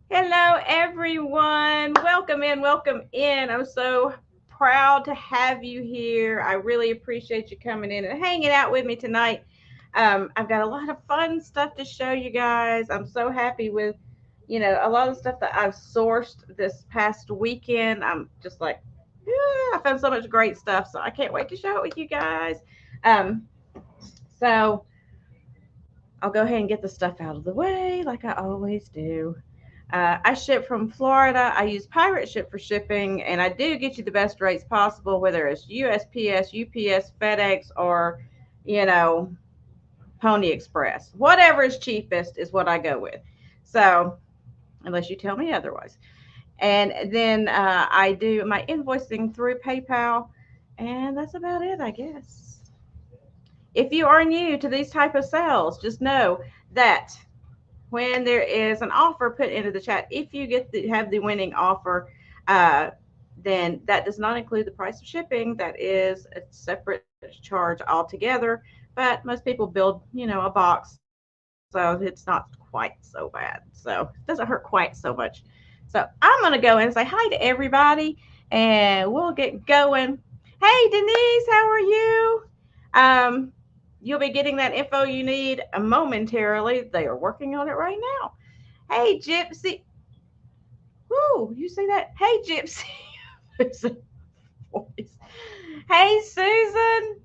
Hello, everyone. Welcome in. Welcome in. I'm so proud to have you here. I really appreciate you coming in and hanging out with me tonight. I've got a lot of fun stuff to show you guys. I'm so happy with, a lot of stuff that I've sourced this past weekend. I'm just like, yeah, I found so much great stuff. So I can't wait to show it with you guys. Um, so I'll go ahead and get the stuff out of the way like I always do. I ship from Florida. I use Pirate Ship for shipping, and I do get you the best rates possible, whether it's USPS, UPS, FedEx, or, you know, Pony Express. Whatever is cheapest is what I go with. So, unless you tell me otherwise. And then I do my invoicing through PayPal, and that's about it, I guess. If you are new to these type of sales, just know that when there is an offer put into the chat, if you have the winning offer, uh, then that does not include the price of shipping. That is a separate charge altogether. But most people build, a box, so it's not quite so bad. So it doesn't hurt quite so much. So I'm gonna go and say hi to everybody, and we'll get going. Hey Denise, how are you? Um, you'll be getting that info you need momentarily. They are working on it right now. Hey, Gypsy. Whoo, you see that? Hey, Gypsy. Voice. Hey, Susan.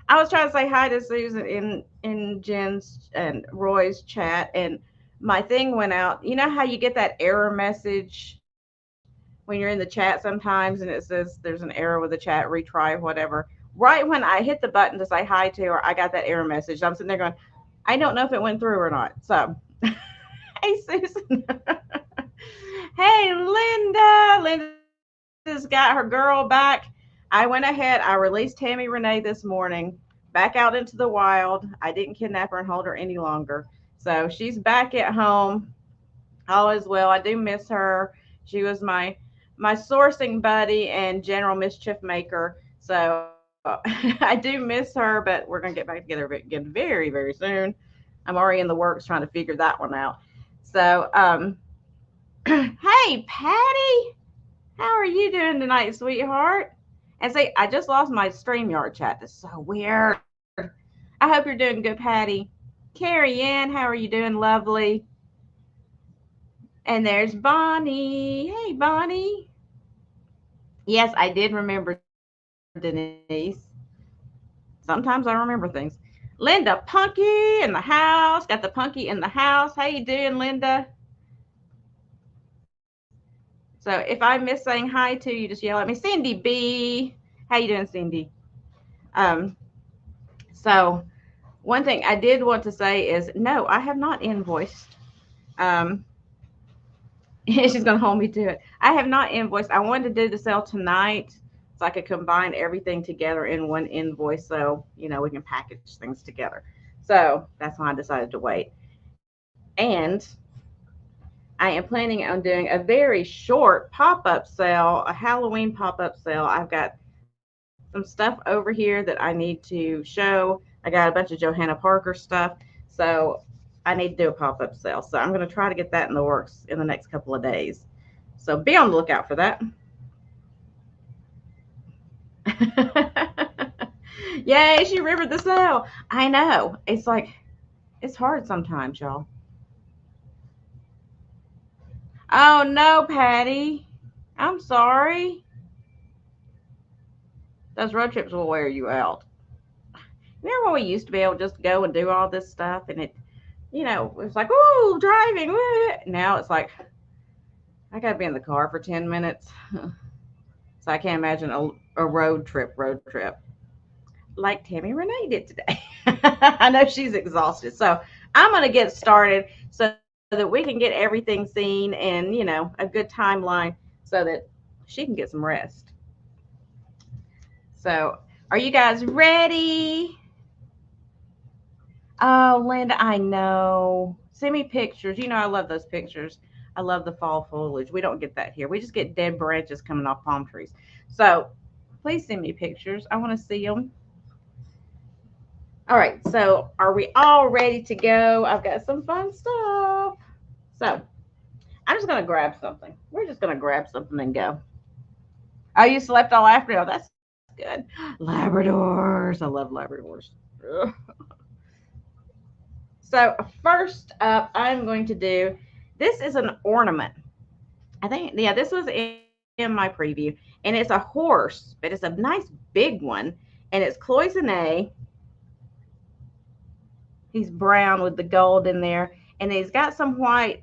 I was trying to say hi to Susan in Jen's and Roy's chat, and my thing went out. You know how you get that error message when you're in the chat sometimes, and it says there's an error with the chat, retry, whatever. Right when I hit the button to say hi to her, I got that error message. I'm sitting there going, I don't know if it went through or not. So, hey, Susan. Hey, Linda. Linda's got her girl back. I went ahead. I released Tammy Renee this morning back out into the wild. I didn't kidnap her and hold her any longer. So she's back at home. All is well. I do miss her. She was my sourcing buddy and general mischief maker. So I do miss her, but we're gonna get back together again very, very soon. I'm already in the works trying to figure that one out. So hey Patty, how are you doing tonight, sweetheart? And see, I just lost my StreamYard chat. That's so weird. I hope you're doing good, Patty. Carrie Ann, how are you doing? Lovely. And there's Bonnie. Hey, Bonnie. Yes, I did remember Denise. Sometimes I remember things. Linda Punky in the house. Got the Punky in the house. How you doing, Linda? So if I miss saying hi to you, just yell at me. Cindy B. How you doing, Cindy? Um, so one thing I did want to say is no, I have not invoiced. Um, she's gonna hold me to it. I have not invoiced. I wanted to do the sale tonight so I could combine everything together in one invoice so we can package things together. So that's why I decided to wait. And I am planning on doing a very short pop-up sale, a Halloween pop-up sale. I've got some stuff over here that I need to show. I got a bunch of Johanna Parker stuff. So I need to do a pop-up sale. So I'm going to try to get that in the works in the next couple of days. So be on the lookout for that. Yay, she remembered the sale. I know. It's like, it's hard sometimes, y'all. Oh no, Patty. I'm sorry. Those road trips will wear you out. Remember when we used to be able to just go and do all this stuff and it was like, ooh, driving. Woo. Now it's like, I got to be in the car for 10 minutes. So I can't imagine a road trip. Like Tammy Renee did today. I know she's exhausted. So I'm going to get started so that we can get everything seen and, a good timeline so that she can get some rest. So are you guys ready? Oh, Linda, I know. Send me pictures. I love those pictures. I love the fall foliage. We don't get that here. We just get dead branches coming off palm trees. So please send me pictures. I want to see them. All right, so are we all ready to go? I've got some fun stuff. So I'm just gonna grab something. We're just gonna grab something and go. Oh, you slept all afternoon. Oh, that's good. Labradors. I love Labradors. Ugh. So first up, I'm going to do. This is an ornament. I think, yeah, this was in my preview, and it's a horse, but it's a nice big one, and it's cloisonne. He's brown with the gold in there, and he's got some white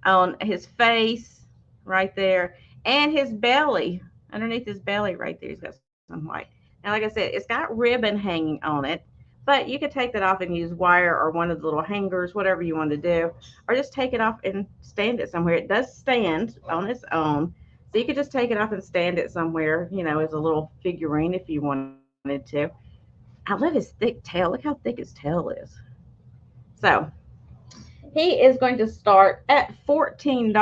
on his face right there, and his belly, underneath his belly right there, he's got some white. Now, like I said, it's got ribbon hanging on it, but you could take that off and use wire or one of the little hangers, whatever you want to do, or just take it off and stand it somewhere. It does stand on its own, so you could just take it off and stand it somewhere, as a little figurine if you wanted to. I love his thick tail. Look how thick his tail is. So he is going to start at $14,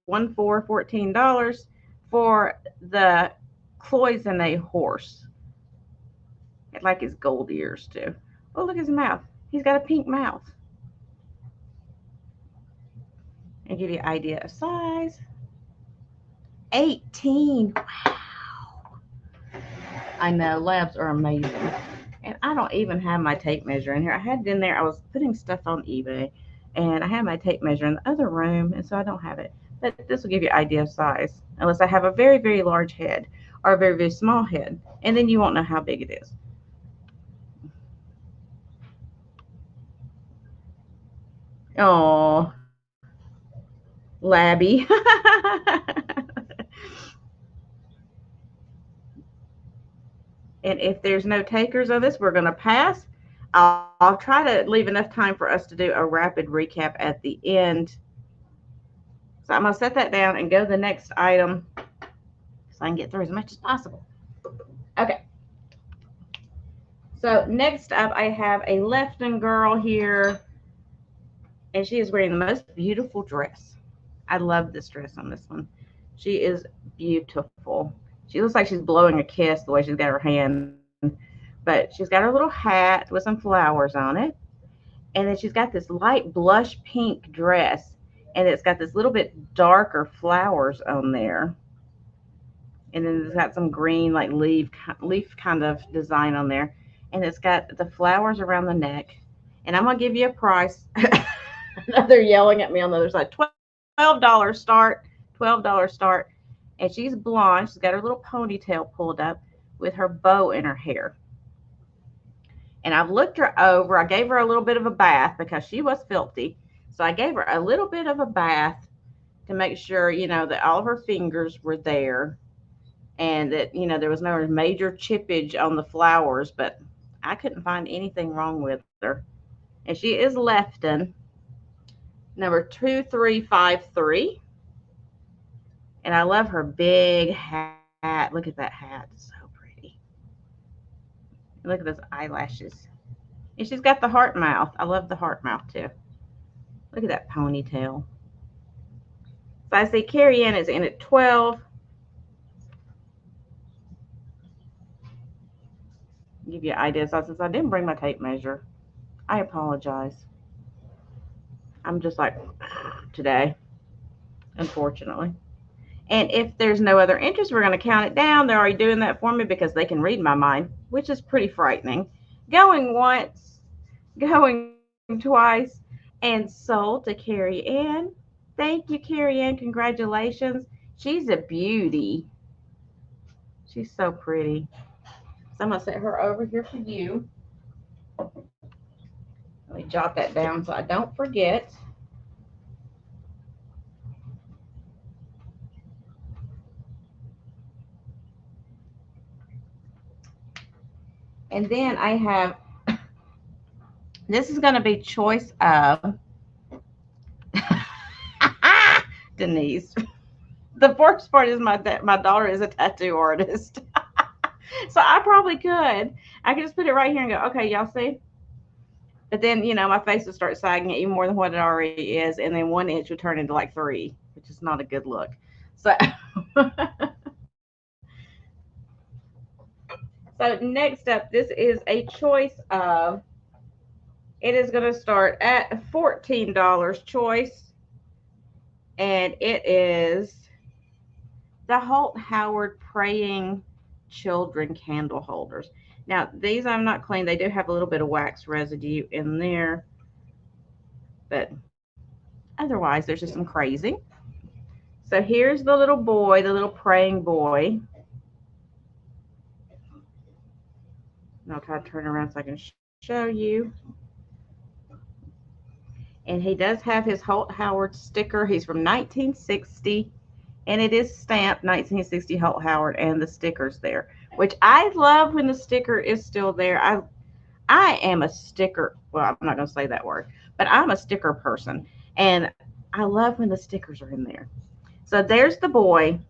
$14 for the cloisonne horse. It like his gold ears too. Oh, look at his mouth. He's got a pink mouth. And give you an idea of size. 18. Wow. I know, labs are amazing. And I don't even have my tape measure in here. I had it in there. I was putting stuff on eBay, and I had my tape measure in the other room, and so I don't have it. But this will give you an idea of size, unless I have a very, very large head or a very, very small head, and then you won't know how big it is. Oh, Labby. And if there's no takers of this, we're going to pass. I'll try to leave enough time for us to do a rapid recap at the end. So I'm going to set that down and go to the next item so I can get through as much as possible. Okay. So next up, I have a Lefton girl here, and she is wearing the most beautiful dress. I love this dress on this one. She is beautiful. She looks like she's blowing a kiss the way she's got her hand. But she's got her little hat with some flowers on it. And then she's got this light blush pink dress. And it's got this little bit darker flowers on there. And then it's got some green, like leaf kind of design on there. And it's got the flowers around the neck. And I'm going to give you a price. They're yelling at me on the other side. $12 start. $12 start. And she's blonde. She's got her little ponytail pulled up with her bow in her hair. And I've looked her over. I gave her a little bit of a bath because she was filthy. So I gave her a little bit of a bath to make sure, that all of her fingers were there and that, there was no major chippage on the flowers, but I couldn't find anything wrong with her. And she is Lefton, number 2353. And I love her big hat. Look at that hat. It's so pretty. Look at those eyelashes. And she's got the heart mouth. I love the heart mouth too. Look at that ponytail. So I see Carrie Ann is in at 12. Give you an idea. So since I didn't bring my tape measure, I apologize. I'm just like today, unfortunately. And if there's no other interest, we're going to count it down. They're already doing that for me because they can read my mind, which is pretty frightening. Going once, going twice, and sold to Carrie Ann. Thank you, Carrie Ann. Congratulations. She's a beauty. She's so pretty. So I'm going to set her over here for you. Let me jot that down so I don't forget. And then I have, this is going to be choice of Denise. The worst part is my daughter is a tattoo artist. So I probably could. I could just put it right here and go, okay, y'all see? But then, my face would start sagging even more than what it already is. And then 1 inch would turn into like 3, which is not a good look. So, so next up, this is a choice of It is going to start at $14 choice, and it is the Holt Howard Praying Children candle holders. Now, these I'm not clean. They do have a little bit of wax residue in there, but otherwise, there's just some crazy. So here's the little boy, the little praying boy. And I'll try to turn around so I can show you. And he does have his Holt Howard sticker. He's from 1960, and it is stamped 1960 Holt Howard, and the sticker's there, which I love when the sticker is still there. I am a sticker. Well, I'm not going to say that word, but I'm a sticker person, and I love when the stickers are in there. So there's the boy.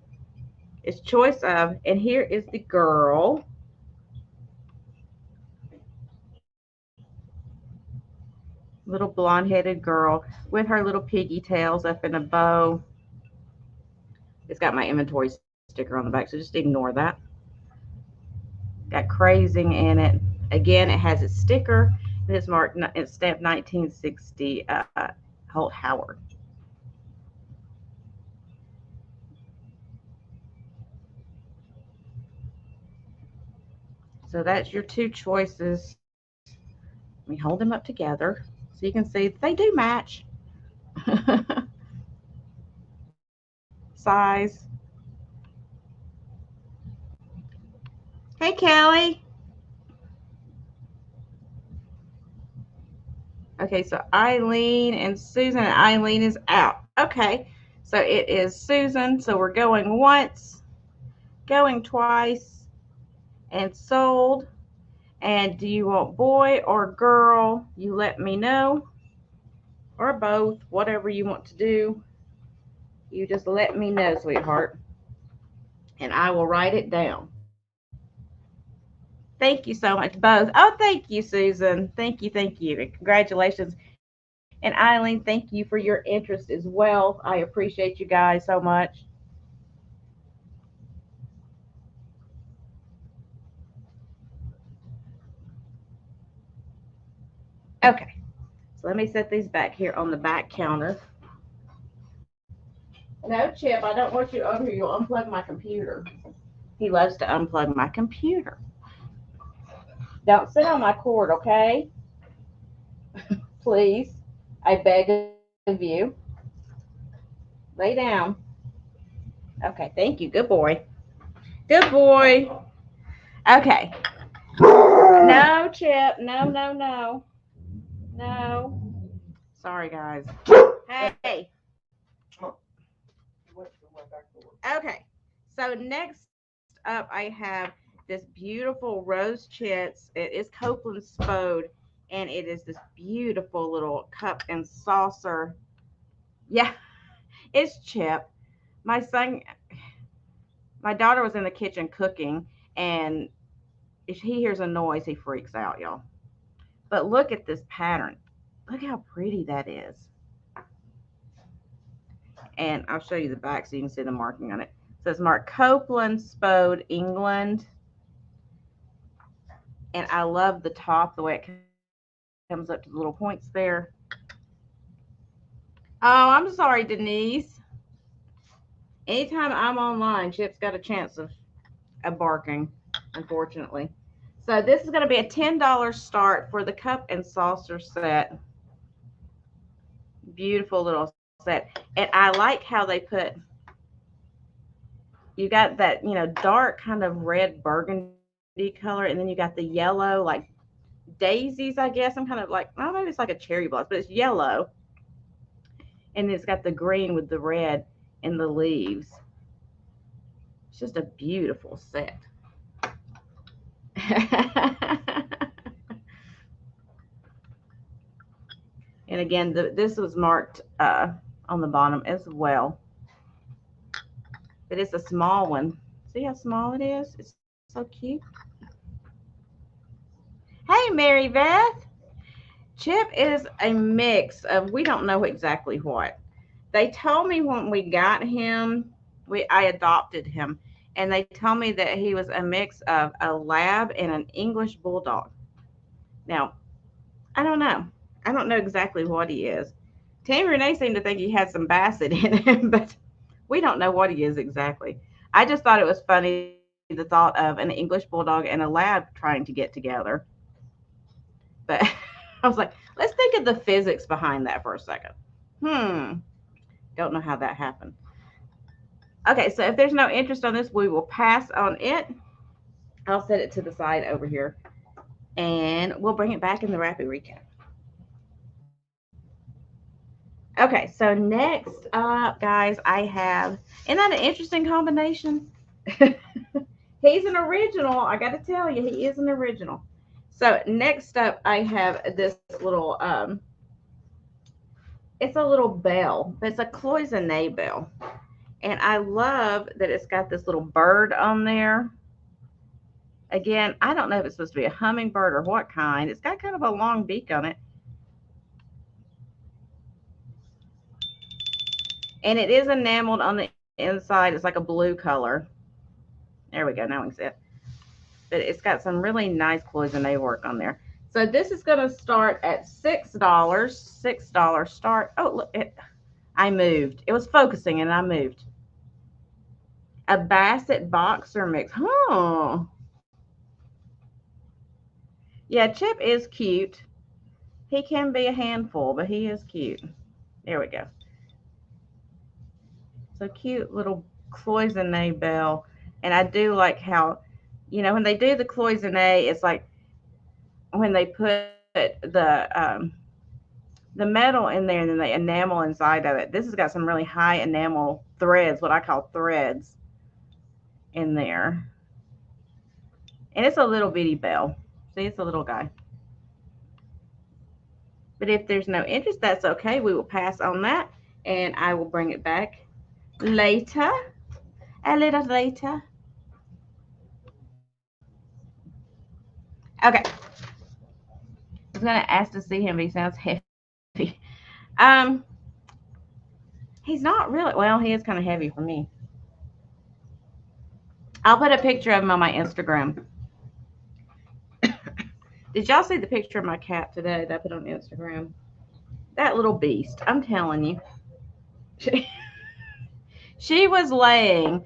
It's choice of, and here is the girl. Little blonde-headed girl with her little piggy tails up in a bow. It's got my inventory sticker on the back, so just ignore that. Got crazing in it. Again, it has its sticker, and it's marked, it's stamped 1960 Holt Howard. So that's your two choices. Let me hold them up together so you can see they do match. Size. Hey, Kelly. Okay, so Eileen and Susan, and Eileen is out. Okay, so it is Susan. So we're going once, going twice, and sold. And do you want boy or girl? You let me know, or both, whatever you want to do. You just let me know, sweetheart, and I will write it down. Thank you so much, both. Oh, thank you, Susan. Thank you. Congratulations. And Eileen, thank you for your interest as well. I appreciate you guys so much. Okay, so let me set these back here on the back counter. No, Chip, I don't want you over here. You'll unplug my computer. He loves to unplug my computer. Don't sit on my cord, okay? Please. I beg of you. Lay down. Okay, thank you. Good boy. Good boy. Okay. No, Chip. No, no, no. No. Sorry, guys. Hey. Okay. So next up, I have this beautiful rose chintz. It is Copeland Spode, and it is this beautiful little cup and saucer. Yeah, it's Chip. My son, my daughter was in the kitchen cooking, and if he hears a noise, he freaks out, y'all. But look at this pattern. Look how pretty that is. And I'll show you the back so you can see the marking on it. It says mark Copeland Spode, England. And I love the top, the way it comes up to the little points there. Oh, I'm sorry, Denise. Anytime I'm online, Chip's got a chance of barking, unfortunately. So this is going to be a $10 start for the cup and saucer set. Beautiful little set. And I like how they put, you got that, dark kind of red burgundy color, and then you got the yellow, like daisies, I guess. I'm kind of like, I don't know, it's like a cherry blossom, but it's yellow. And it's got the green with the red in the leaves. It's just a beautiful set. And again, this was marked on the bottom as well. But it's a small one. See how small it is? It's so cute. Hey, Mary Beth. Chip is a mix of, we don't know exactly what. They told me when we got him, I adopted him, and they told me that he was a mix of a lab and an English bulldog. Now, I don't know. I don't know exactly what he is. Tammy Renee seemed to think he had some Basset in him, but we don't know what he is exactly. I just thought it was funny the thought of an English bulldog and a lab trying to get together. But I was like, let's think of the physics behind that for a second. Hmm, don't know how that happened. Okay, so if there's no interest on this, we will pass on it. I'll set it to the side over here and we'll bring it back in the rapid recap. Okay, so next up, guys, I have, isn't that an interesting combination? He's an original. I got to tell you, he is an original. So next up, I have this little, it's a little bell. It's a cloisonne bell. And I love that it's got this little bird on there. Again, I don't know if it's supposed to be a hummingbird or what kind. It's got kind of a long beak on it. And it is enameled on the inside. It's like a blue color. There we go. Now we can see it. But it's got some really nice cloisonne work on there. So this is going to start at $6. $6 start. Oh, look, I moved. It was focusing and I moved. A Basset boxer mix. Huh. Yeah, Chip is cute. He can be a handful, but he is cute. There we go. So cute little cloisonne bell. And I do like how, you know, when they do the cloisonne, it's like when they put the metal in there and then they enamel inside of it. This has got some really high enamel threads, what I call threads, in there. And it's a little bitty bell. See, it's a little guy. But if there's no interest, that's okay. We will pass on that and I will bring it back later, a little later. Okay. I was going to ask to see him, but he sounds heavy. Um, he's not really, well, he is kind of heavy for me. I'll put a picture of him on my Instagram. Did y'all see the picture of my cat today that I put on Instagram? That little beast, I'm telling you. She was laying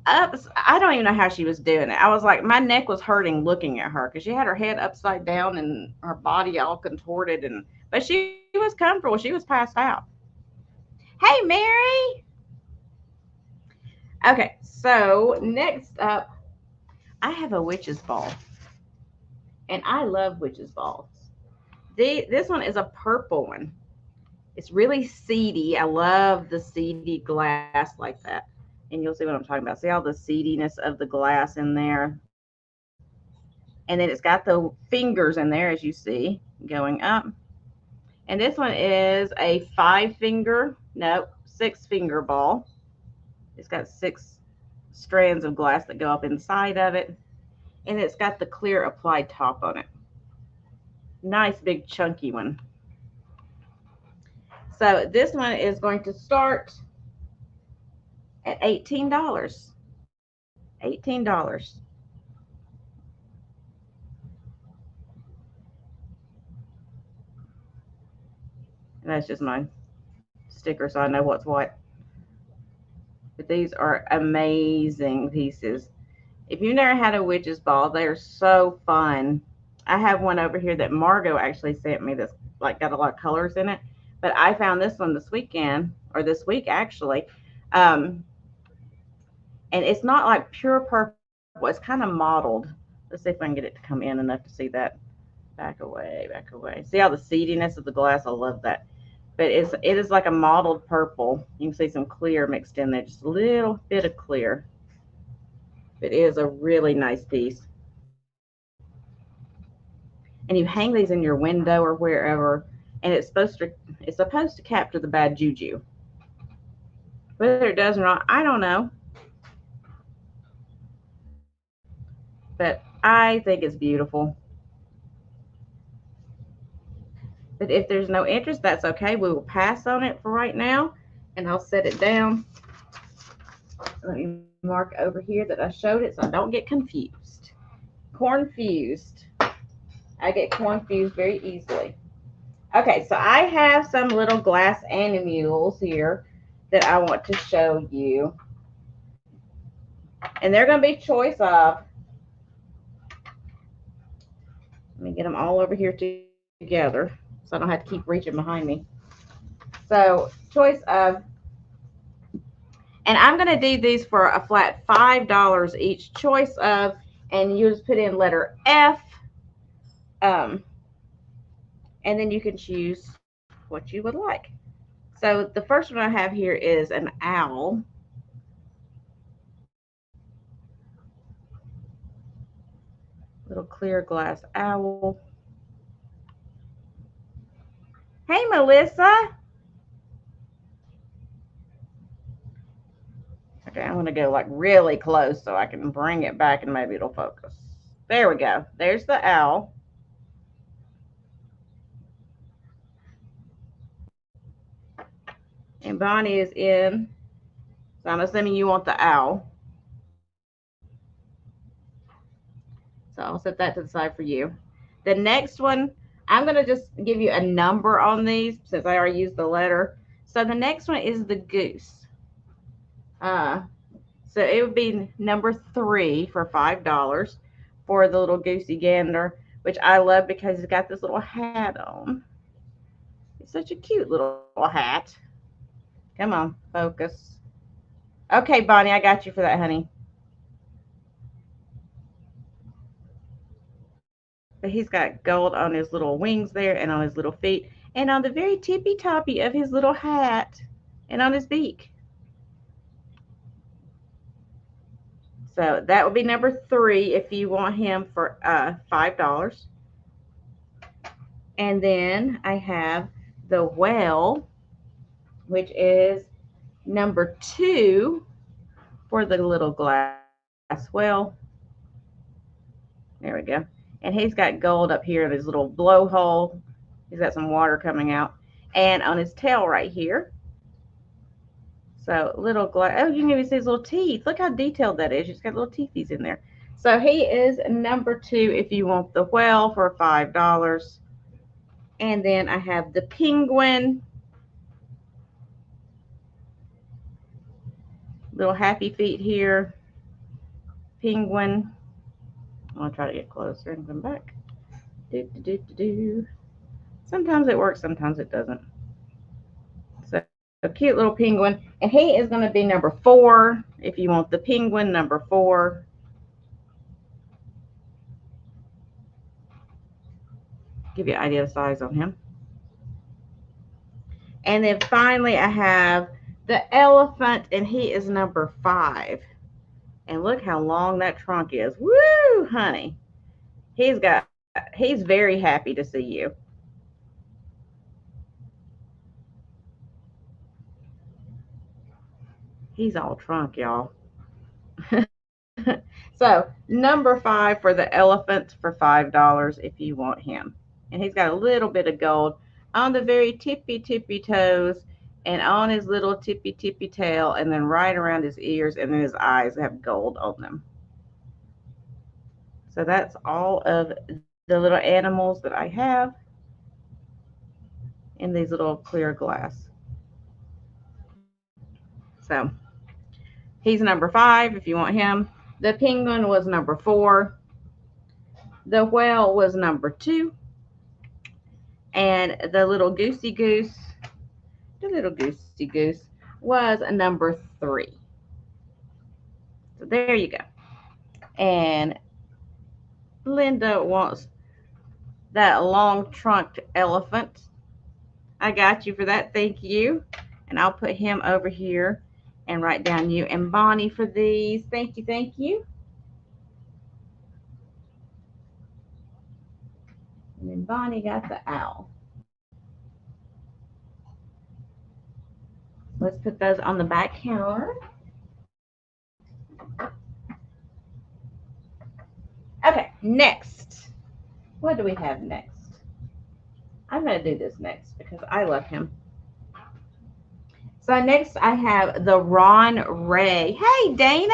up. I don't even know how she was doing it. I was like, my neck was hurting looking at her because she had her head upside down and her body all contorted. But she was comfortable. She was passed out. Hey, Mary. Okay, so next up, I have a witch's ball. And I love witch's balls. This one is a purple one. It's really seedy. I love the seedy glass like that. And you'll see what I'm talking about. See all the seediness of the glass in there. And then it's got the fingers in there, as you see, going up. And this one is a 6-finger ball. It's got 6 strands of glass that go up inside of it. And it's got the clear applied top on it. Nice big chunky one. So this one is going to start at $18. $18. And that's just my sticker so I know what's what. But these are amazing pieces. If you've never had a witch's ball, they are so fun. I have one over here that Margot actually sent me that's like got a lot of colors in it. But I found this one this weekend, or this week actually. And it's not like pure purple. It's kind of mottled. Let's see if I can get it to come in enough to see that. Back away, back away. See all the seediness of the glass? I love that. But it is like a mottled purple. You can see some clear mixed in there, just a little bit of clear. It is a really nice piece. And you hang these in your window or wherever, and it's supposed to capture the bad juju. Whether it does or not, I don't know. But I think it's beautiful. But if there's no interest, that's okay. We will pass on it for right now, and I'll set it down. Let me mark over here that I showed it so I don't get confused. Confused. I get confused very easily. Okay, so I have some little glass animals here that I want to show you. And they're going to be choice of, let me get them all over here together so I don't have to keep reaching behind me. So choice of, and I'm going to do these for a flat $5 each. Choice of, and you just put in letter F, and then you can choose what you would like. So the first one I have here is an owl. Little clear glass owl. Hey, Melissa. Okay, I'm going to go like really close so I can bring it back and maybe it'll focus. There we go. There's the owl. And Bonnie is in. So I'm assuming you want the owl. So I'll set that to the side for you. The next one, I'm going to just give you a number on these since I already used the letter. So the next one is the goose. So it would be number 3 for $5 for the little goosey gander, which I love because he's got this little hat on. It's such a cute little hat. Come on, focus. Okay, Bonnie, I got you for that, honey. But he's got gold on his little wings there and on his little feet and on the very tippy toppy of his little hat and on his beak. So that would be number 3 if you want him for $5. And then I have the whale, which is number 2 for the little glass whale. There we go. And he's got gold up here in his little blowhole. He's got some water coming out. And on his tail right here. So little glass. Oh, you can even see his little teeth. Look how detailed that is. He's got little teethies in there. So he is number 2 if you want the whale for $5. And then I have the penguin. Little happy feet here. Penguin. I'm going to try to get closer and come back. Sometimes it works, sometimes it doesn't. So a cute little penguin. And he is going to be number 4 if you want the penguin, number 4. Give you an idea of the size on him. And then finally I have the elephant, and he is number 5. And look how long that trunk is. Woo, honey. He's very happy to see you. He's all trunk, y'all. So number 5 for the elephant for $5 if you want him. And he's got a little bit of gold on the very tippy toes and on his little tippy tail, and then right around his ears, and then his eyes have gold on them. So that's all of the little animals that I have in these little clear glass. So he's number 5 if you want him. The penguin was number 4. The whale was number 2. And the little goosey goose was number 3. So there you go. And Linda wants that long trunked elephant. I got you for that. Thank you. And I'll put him over here and write down you and Bonnie for these. Thank you. Thank you. And then Bonnie got the owl. Let's put those on the back counter. Okay, next. What do we have next? I'm going to do this next because I love him. So next I have the Ron Ray. Hey, Dana.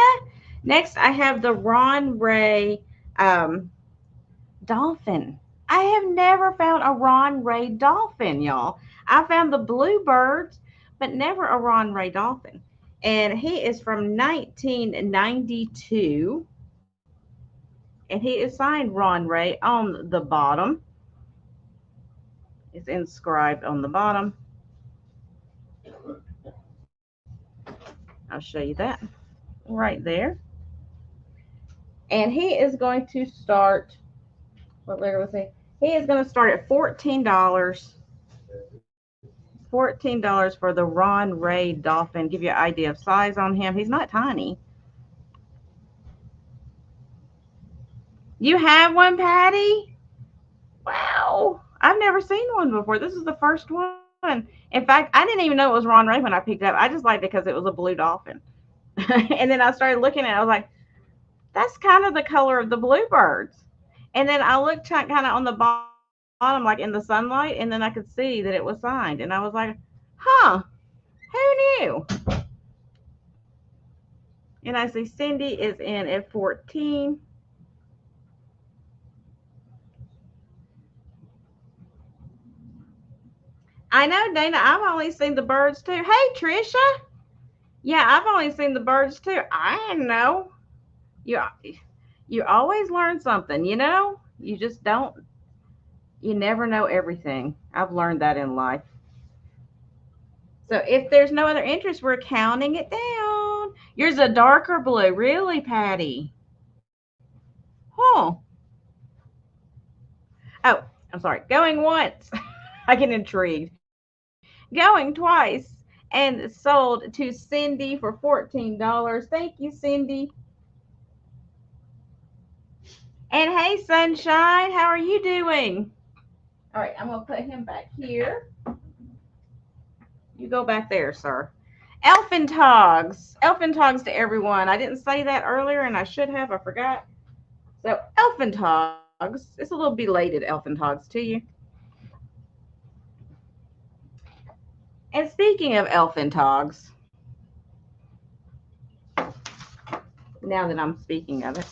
Next I have the Ron Ray Dolphin. I have never found a Ray Dolphin, y'all. I found the bluebirds, but never a Ray Dolphin. And he is from 1992. And he is signed Ron Ray on the bottom. It's inscribed on the bottom. I'll show you that right there. And he is going to start, what letter was he? He is going to start at $14. $14 for the Ron Ray Dolphin. Give you an idea of size on him. He's not tiny. You have one, Patty? Wow. I've never seen one before. This is the first one. In fact, I didn't even know it was Ron Ray when I picked it up. I just liked it because it was a blue dolphin. And then I started looking at it. I was like, that's kind of the color of the bluebirds. And then I looked kind of on the bottom, like in the sunlight, and then I could see that it was signed. And I was like, huh, who knew? And I see Cindy is in at 14. I know, Dana, I've only seen the birds too. Hey, Trisha. Yeah, I've only seen the birds too. I know. You always learn something, you know? You just don't, you never know everything. I've learned that in life. So if there's no other interest, we're counting it down. Yours a darker blue. Really, Patty? Huh. Oh, I'm sorry. Going once. I get intrigued. Going twice and sold to Cindy for $14. Thank you, Cindy. And hey, Sunshine, how are you doing? All right, I'm going to put him back here. You go back there, sir. Elfin Togs. Elfin Togs to everyone. I didn't say that earlier, and I should have. I forgot. So, Elfin Togs. It's a little belated Elfin Togs to you. And speaking of Elfin Togs, now that I'm speaking of it,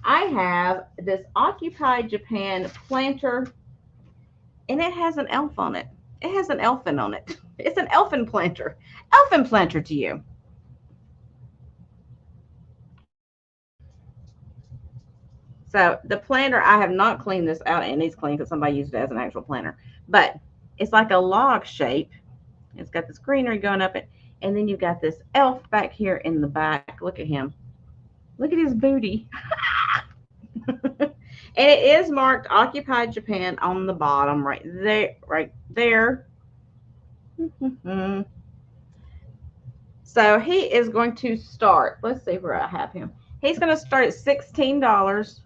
I have this Occupy Japan planter, and it has an elf on it. It has an elfin on it. It's an Elfin Planter. Elfin Planter to you. So the planter, I have not cleaned this out. It needs clean because somebody used it as an actual planter. But it's like a log shape. It's got this greenery going up it. And then you've got this elf back here in the back. Look at him. Look at his booty. And it is marked Occupy Japan on the bottom right there. Right there. So he is going to start. Let's see where I have him. He's going to start at $16.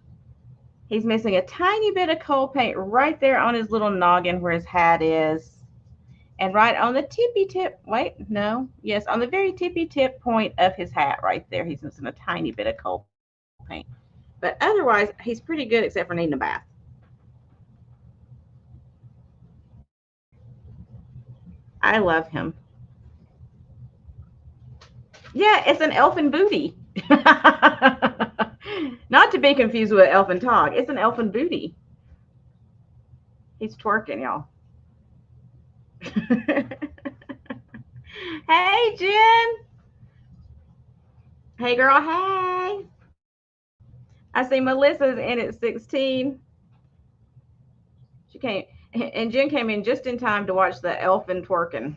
He's missing a tiny bit of coal paint right there on his little noggin where his hat is. And right on the tippy tip, wait, no, yes, on the very tippy tip point of his hat right there, he's missing a tiny bit of coal paint. But otherwise, he's pretty good except for needing a bath. I love him. Yeah, it's an elfin booty. Not to be confused with an elfin tog. It's an elfin booty. He's twerking, y'all. Hey, Jen. Hey, girl. Hey. I see Melissa's in at 16. She came, and Jen came in just in time to watch the elfin twerking.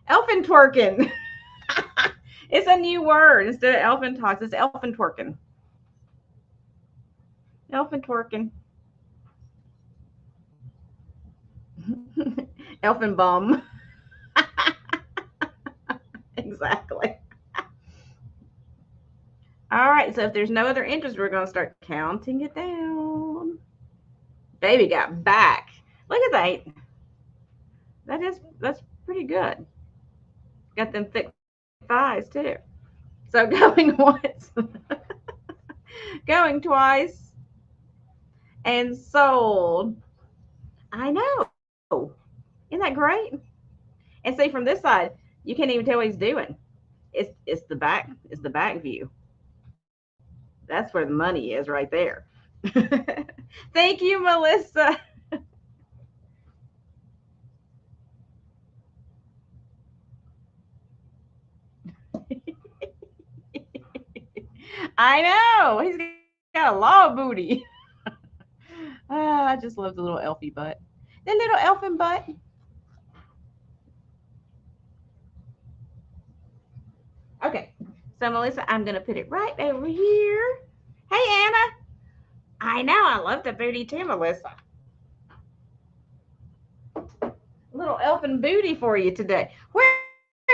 Elfin twerking. It's a new word. Instead of elfin talks, it's elfin twerking. Elfin twerking. Elfin bum. Exactly. All right, so if there's no other interest, we're going to start counting it down. Baby got back. Look at that. That's pretty good. Got them thick thighs too. So going once, going twice, and sold. I know. Isn't that great? And see from this side, you can't even tell what he's doing. It's the back. It's the back view. That's where the money is right there. Thank you, Melissa. I know. He's got a lot of booty. I just love the little elfie butt. The little elfin butt. Okay. So, Melissa, I'm going to put it right over here. Hey, Anna. I know. I love the booty too, Melissa. Little elfin booty for you today. Where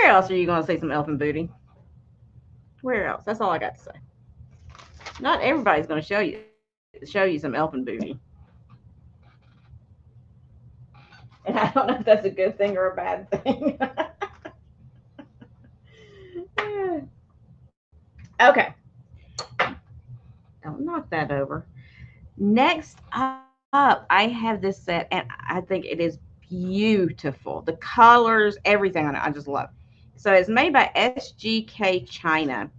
else are you going to see some elfin booty? Where else? That's all I got to say. Not everybody's going to show you some elfin booty. And I don't know if that's a good thing or a bad thing. Okay. Don't knock that over. Next up, I have this set, and I think it is beautiful. The colors, everything on it, I just love. So it's made by SGK China,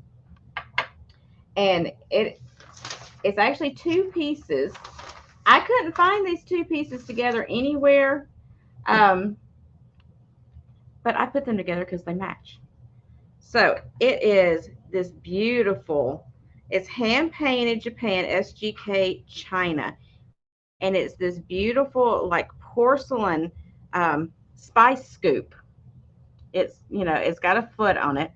and it's actually two pieces. I couldn't find these two pieces together anywhere, um, but I put them together because they match. So it is this beautiful. It's hand painted Japan, SGK China, and it's this beautiful like porcelain spice scoop. It's got a foot on it,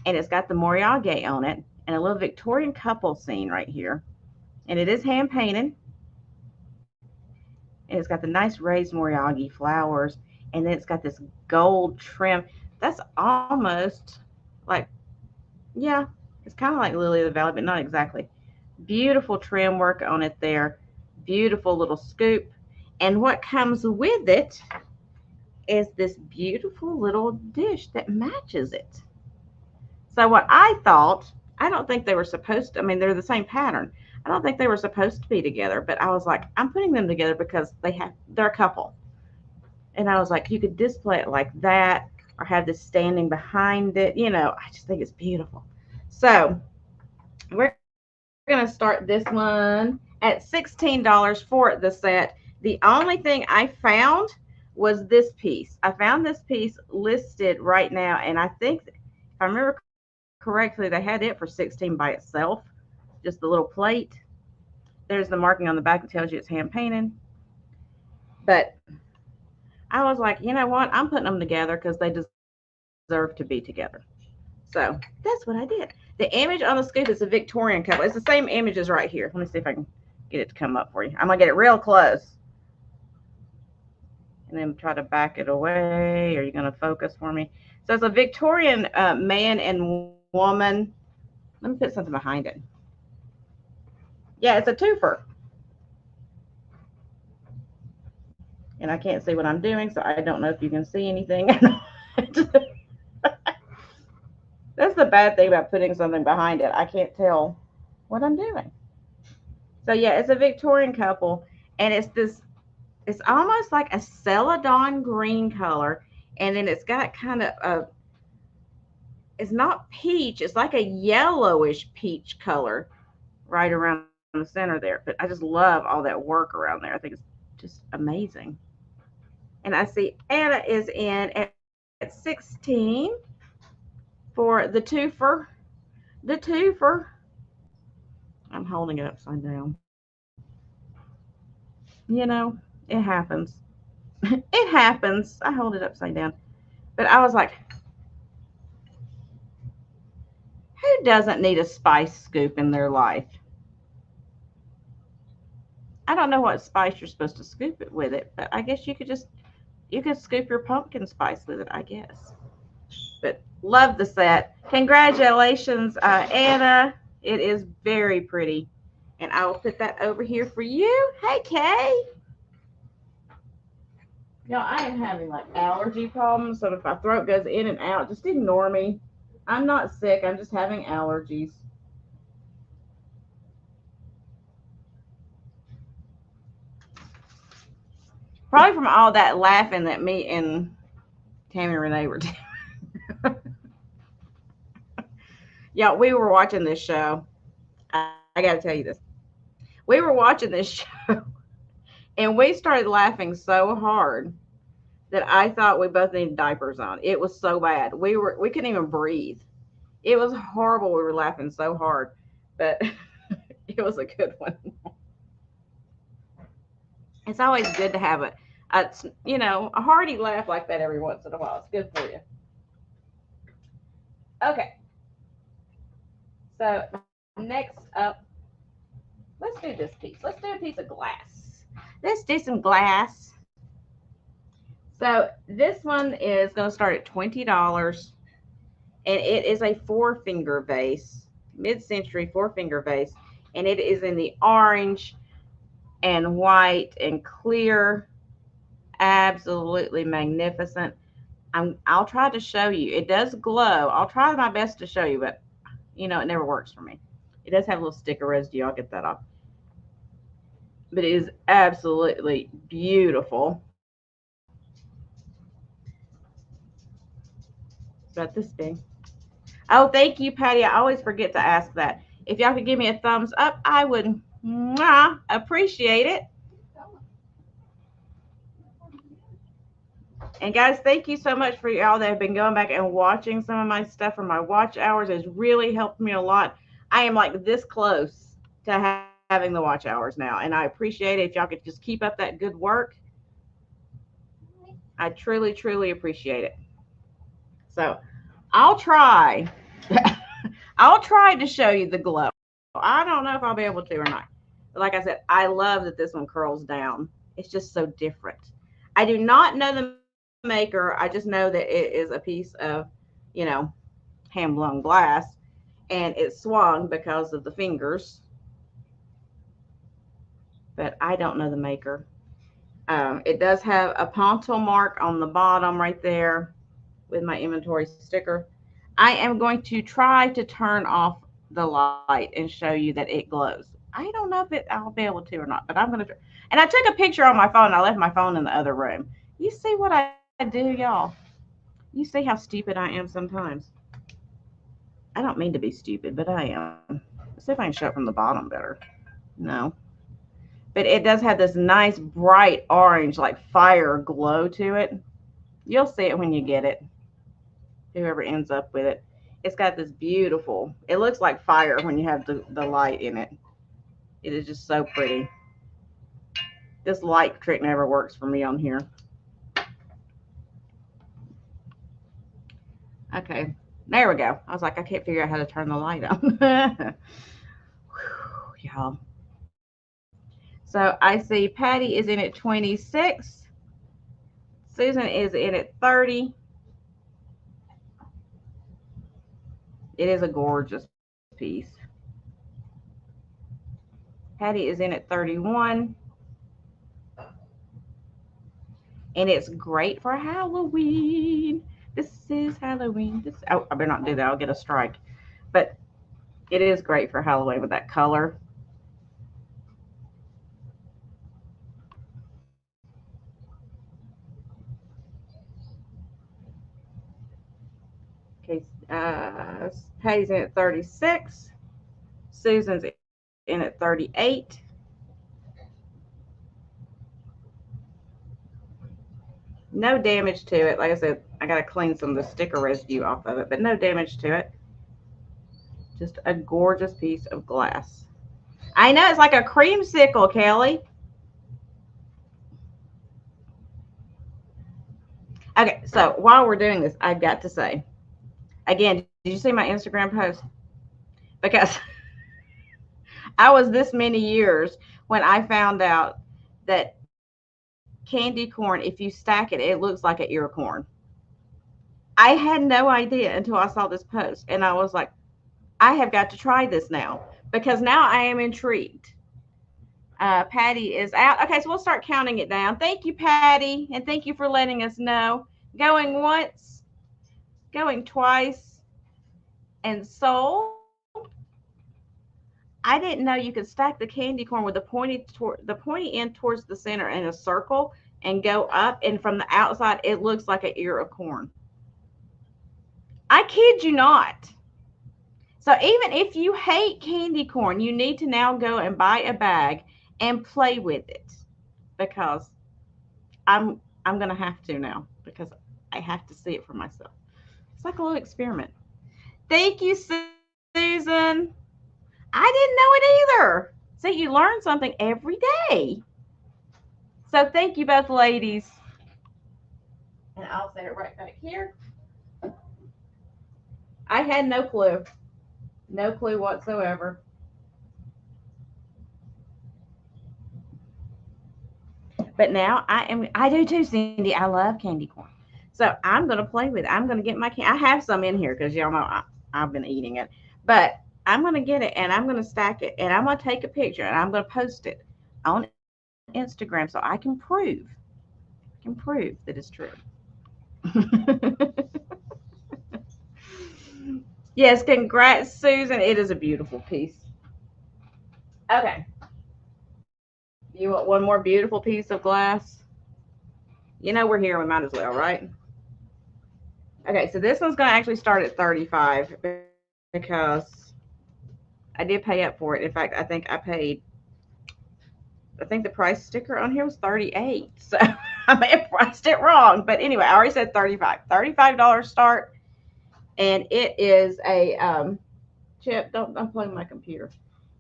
and it's got the Moriage on it, and a little Victorian couple scene right here, and it is hand painted, and it's got the nice raised Moriage flowers, and then it's got this gold trim. That's almost like, yeah, it's kind of like Lily of the Valley, but not exactly. Beautiful trim work on it there. Beautiful little scoop. And what comes with it is this beautiful little dish that matches it. So what I thought, I don't think they were supposed to, I mean, they're the same pattern. I don't think they were supposed to be together, but I was like, I'm putting them together because they're a couple. And I was like, you could display it like that or have this standing behind it. I just think it's beautiful. So we're going to start this one at $16 for the set. The only thing I found was this piece. I found this piece listed right now, and I think, if I remember correctly, they had it for 16 by itself, just the little plate. There's the marking on the back that tells you it's hand painted. But I was like, you know what? I'm putting them together because they deserve to be together. So that's what I did. The image on the scoop is a Victorian couple. It's the same image as right here. Let me see if I can get it to come up for you. I'm going to get it real close. And then try to back it away. Are you going to focus for me? So it's a Victorian man and woman. Let me put something behind it. Yeah, it's a twofer. And I can't see what I'm doing, so I don't know if you can see anything. That's the bad thing about putting something behind it. I can't tell what I'm doing. So yeah, it's a Victorian couple, and it's almost like a celadon green color, and then it's got kind of it's not peach, it's like a yellowish peach color right around the center there. But I just love all that work around there. I think it's just amazing. And I see Anna is in at 16 for the twofer. The twofer. I'm holding it upside down. It happens. It happens. I hold it upside down. But I was like, who doesn't need a spice scoop in their life? I don't know what spice you're supposed to scoop it with it, but I guess you could scoop your pumpkin spice with it, I guess. But love the set. Congratulations, Anna. It is very pretty. And I will put that over here for you. Hey, Kay. I am having like allergy problems, so if my throat goes in and out, just ignore me. I'm not sick. I'm just having allergies. Probably from all that laughing that me and Tammy Renee were doing. Yeah, we were watching this show. I got to tell you this. We were watching this show and we started laughing so hard that I thought we both needed diapers on. It was so bad. We couldn't even breathe. It was horrible. We were laughing so hard, but it was a good one. It's always good to have a hearty laugh like that every once in a while. It's good for you. Okay, so next up, let's do this piece. Let's do a piece of glass. Let's do some glass. So this one is going to start at $20, and it is a 4-finger vase, mid-century 4-finger vase, and it is in the orange and white and clear. Absolutely magnificent. I'll try to show you. It does glow. I'll try my best to show you, but it never works for me. It does have a little sticker residue. I'll get that off. But it is absolutely beautiful. It's about this big. Oh, thank you, Patty. I always forget to ask that. If y'all could give me a thumbs up, I would appreciate it. And guys, thank you so much for y'all that have been going back and watching some of my stuff for my watch hours. It's really helped me a lot. I am like this close to having the watch hours now, and I appreciate it. If y'all could just keep up that good work, I truly, truly appreciate it. So I'll try. I'll try to show you the glow. I don't know if I'll be able to or not. But like I said, I love that this one curls down. It's just so different. I do not know the maker. I just know that it is a piece of, hand blown glass, and it swung because of the fingers. But I don't know the maker. It does have a Ponto mark on the bottom right there with my inventory sticker. I am going to try to turn off the light and show you that it glows. I don't know if I'll be able to or not, but I'm going to try. And I took a picture on my phone. I left my phone in the other room. You see what I do, y'all? You see how stupid I am sometimes. I don't mean to be stupid, but I am. Let's see if I can show it from the bottom better. No. But it does have this nice bright orange, like fire glow to it. You'll see it when you get it. Whoever ends up with it. It's got this beautiful, it looks like fire when you have the light in it. It is just so pretty. This light trick never works for me on here. Okay, there we go. I was like, I can't figure out how to turn the light on. Y'all. So I see Patty is in at 26. Susan is in at 30. It is a gorgeous piece. Patty is in at 31. And it's great for Halloween. This is Halloween. Oh, I better not do that. I'll get a strike. But it is great for Halloween with that color. Okay, Patty's in at 36. Susan's in at 38. No damage to it. Like I said, I got to clean some of the sticker residue off of it, but no damage to it. Just a gorgeous piece of glass. I know, it's like a creamsicle, Kelly. Okay, so while we're doing this, I've got to say, again, did you see my Instagram post? Because I was this many years when I found out that candy corn, if you stack it, it looks like an ear of corn. I had no idea until I saw this post, and I was like, I have got to try this now, because now I am intrigued. Patty is out. Okay, so we'll start counting it down. Thank you, Patty, and thank you for letting us know. Going once, going twice, and sold. I didn't know you could stack the candy corn with the pointy end towards the center in a circle and go up, and from the outside it looks like an ear of corn. I kid you not. So even if you hate candy corn, you need to now go and buy a bag and play with it, because I'm gonna have to now, because I have to see it for myself. It's like a little experiment. Thank you, Susan. I didn't know it either. So you learn something every day. So thank you both ladies. And I'll set it right back here. I had no clue. No clue whatsoever. But now I do too, Cindy. I love candy corn. So I'm gonna play with it. I'm gonna get my I have some in here because y'all know I've been eating it. But I'm gonna get it and I'm gonna stack it and I'm gonna take a picture and I'm gonna post it on Instagram so I can prove that it's true. Yes, congrats, Susan. It is a beautiful piece. Okay. You want one more beautiful piece of glass? You know we're here, we might as well, right? Okay, so this one's going to actually start at 35 because I did pay up for it. In fact, I think the price sticker on here was 38. So I may have priced it wrong. But anyway, I already said 35. $35 start. And it is a Chip, don't unplug my computer.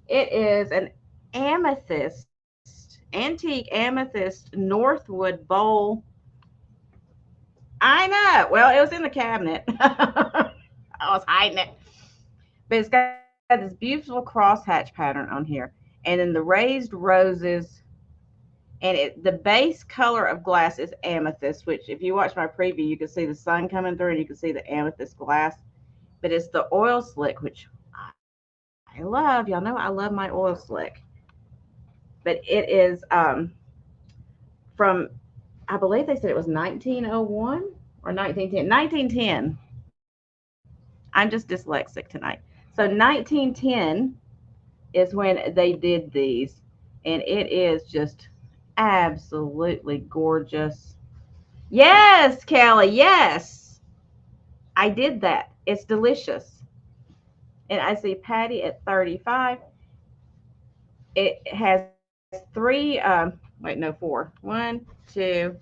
It is an antique amethyst Northwood bowl. I know. Well, it was in the cabinet. I was hiding it. But it's got this beautiful crosshatch pattern on here. And then the raised roses. And the base color of glass is amethyst, which if you watch my preview, you can see the sun coming through and you can see the amethyst glass. But it's the oil slick, which I love. Y'all know I love my oil slick. But it is from, I believe they said it was 1901 or 1910. 1910. I'm just dyslexic tonight. So 1910 is when they did these. And it is just absolutely gorgeous. Yes, Kelly, yes. I did that. It's delicious. And I see Patty at 35. It has three, wait, no, four. One, two,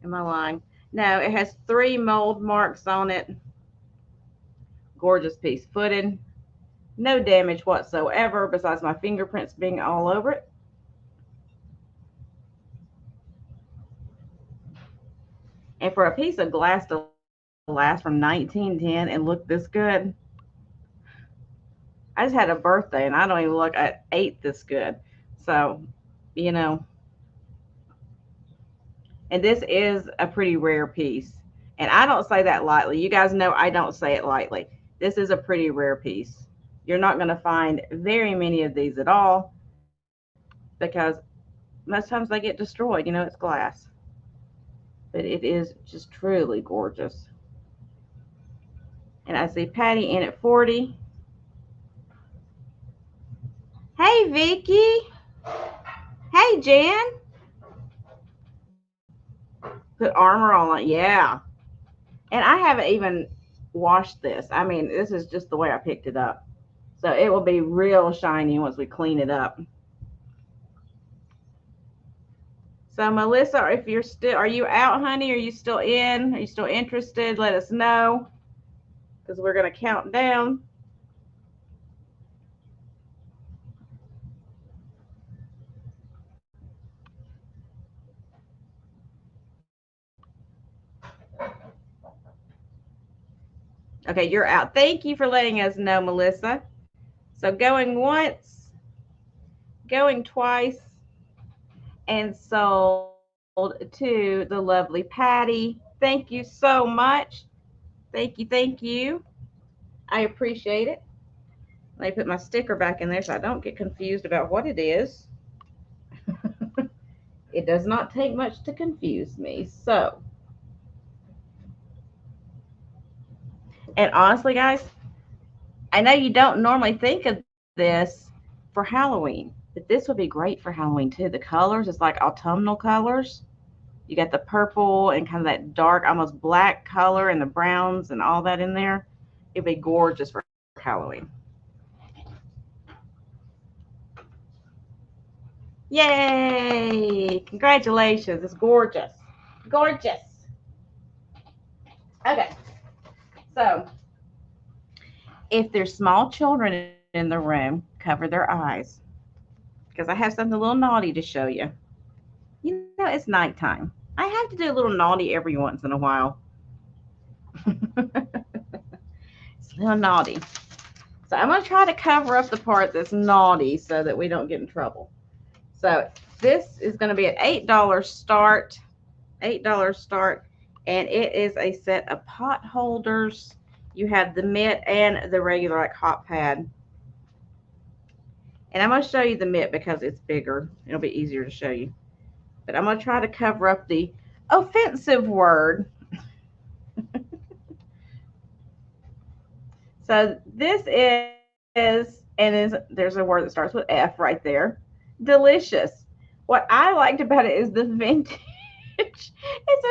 am I lying? No, it has three mold marks on it. Gorgeous piece. Footed. No damage whatsoever besides my fingerprints being all over it. And for a piece of glass to last from 1910 and look this good, I just had a birthday and I don't even look at ate this good. So, you know, and this is a pretty rare piece. And I don't say that lightly. You guys know I don't say it lightly. This is a pretty rare piece. You're not going to find very many of these at all because most times they get destroyed. You know, it's glass. But it is just truly gorgeous. And I see Patty in at 40. Hey, Vicky. Hey, Jan. Put armor on it. Yeah. And I haven't even washed this. I mean, this is just the way I picked it up. So it will be real shiny once we clean it up. So Melissa, if you're still, are you out, honey? Are you still in? Are you still interested? Let us know, because we're going to count down. Okay, you're out. Thank you for letting us know, Melissa. So going once, going twice, and sold to the lovely Patty. Thank you so much. Thank you, thank you. I appreciate it. Let me put my sticker back in there so I don't get confused about what it is. It does not take much to confuse me. So, and honestly, guys, I know you don't normally think of this for Halloween, but this would be great for Halloween too. The colors, it's like autumnal colors. You got the purple and kind of that dark, almost black color and the browns and all that in there. It'd be gorgeous for Halloween. Halloween. Yay! Congratulations. It's gorgeous. Gorgeous. Okay. So, if there's small children in the room, cover their eyes because I have something a little naughty to show you. You know, it's nighttime. I have to do a little naughty every once in a while. It's a little naughty. So I'm going to try to cover up the part that's naughty so that we don't get in trouble. So this is going to be an $8 start. $8 start. And it is a set of pot holders. You have the mitt and the regular like hot pad. And I'm going to show you the mitt because it's bigger. It'll be easier to show you. But I'm going to try to cover up the offensive word. So this is, there's a word that starts with F right there. Delicious. What I liked about it is the vintage. It's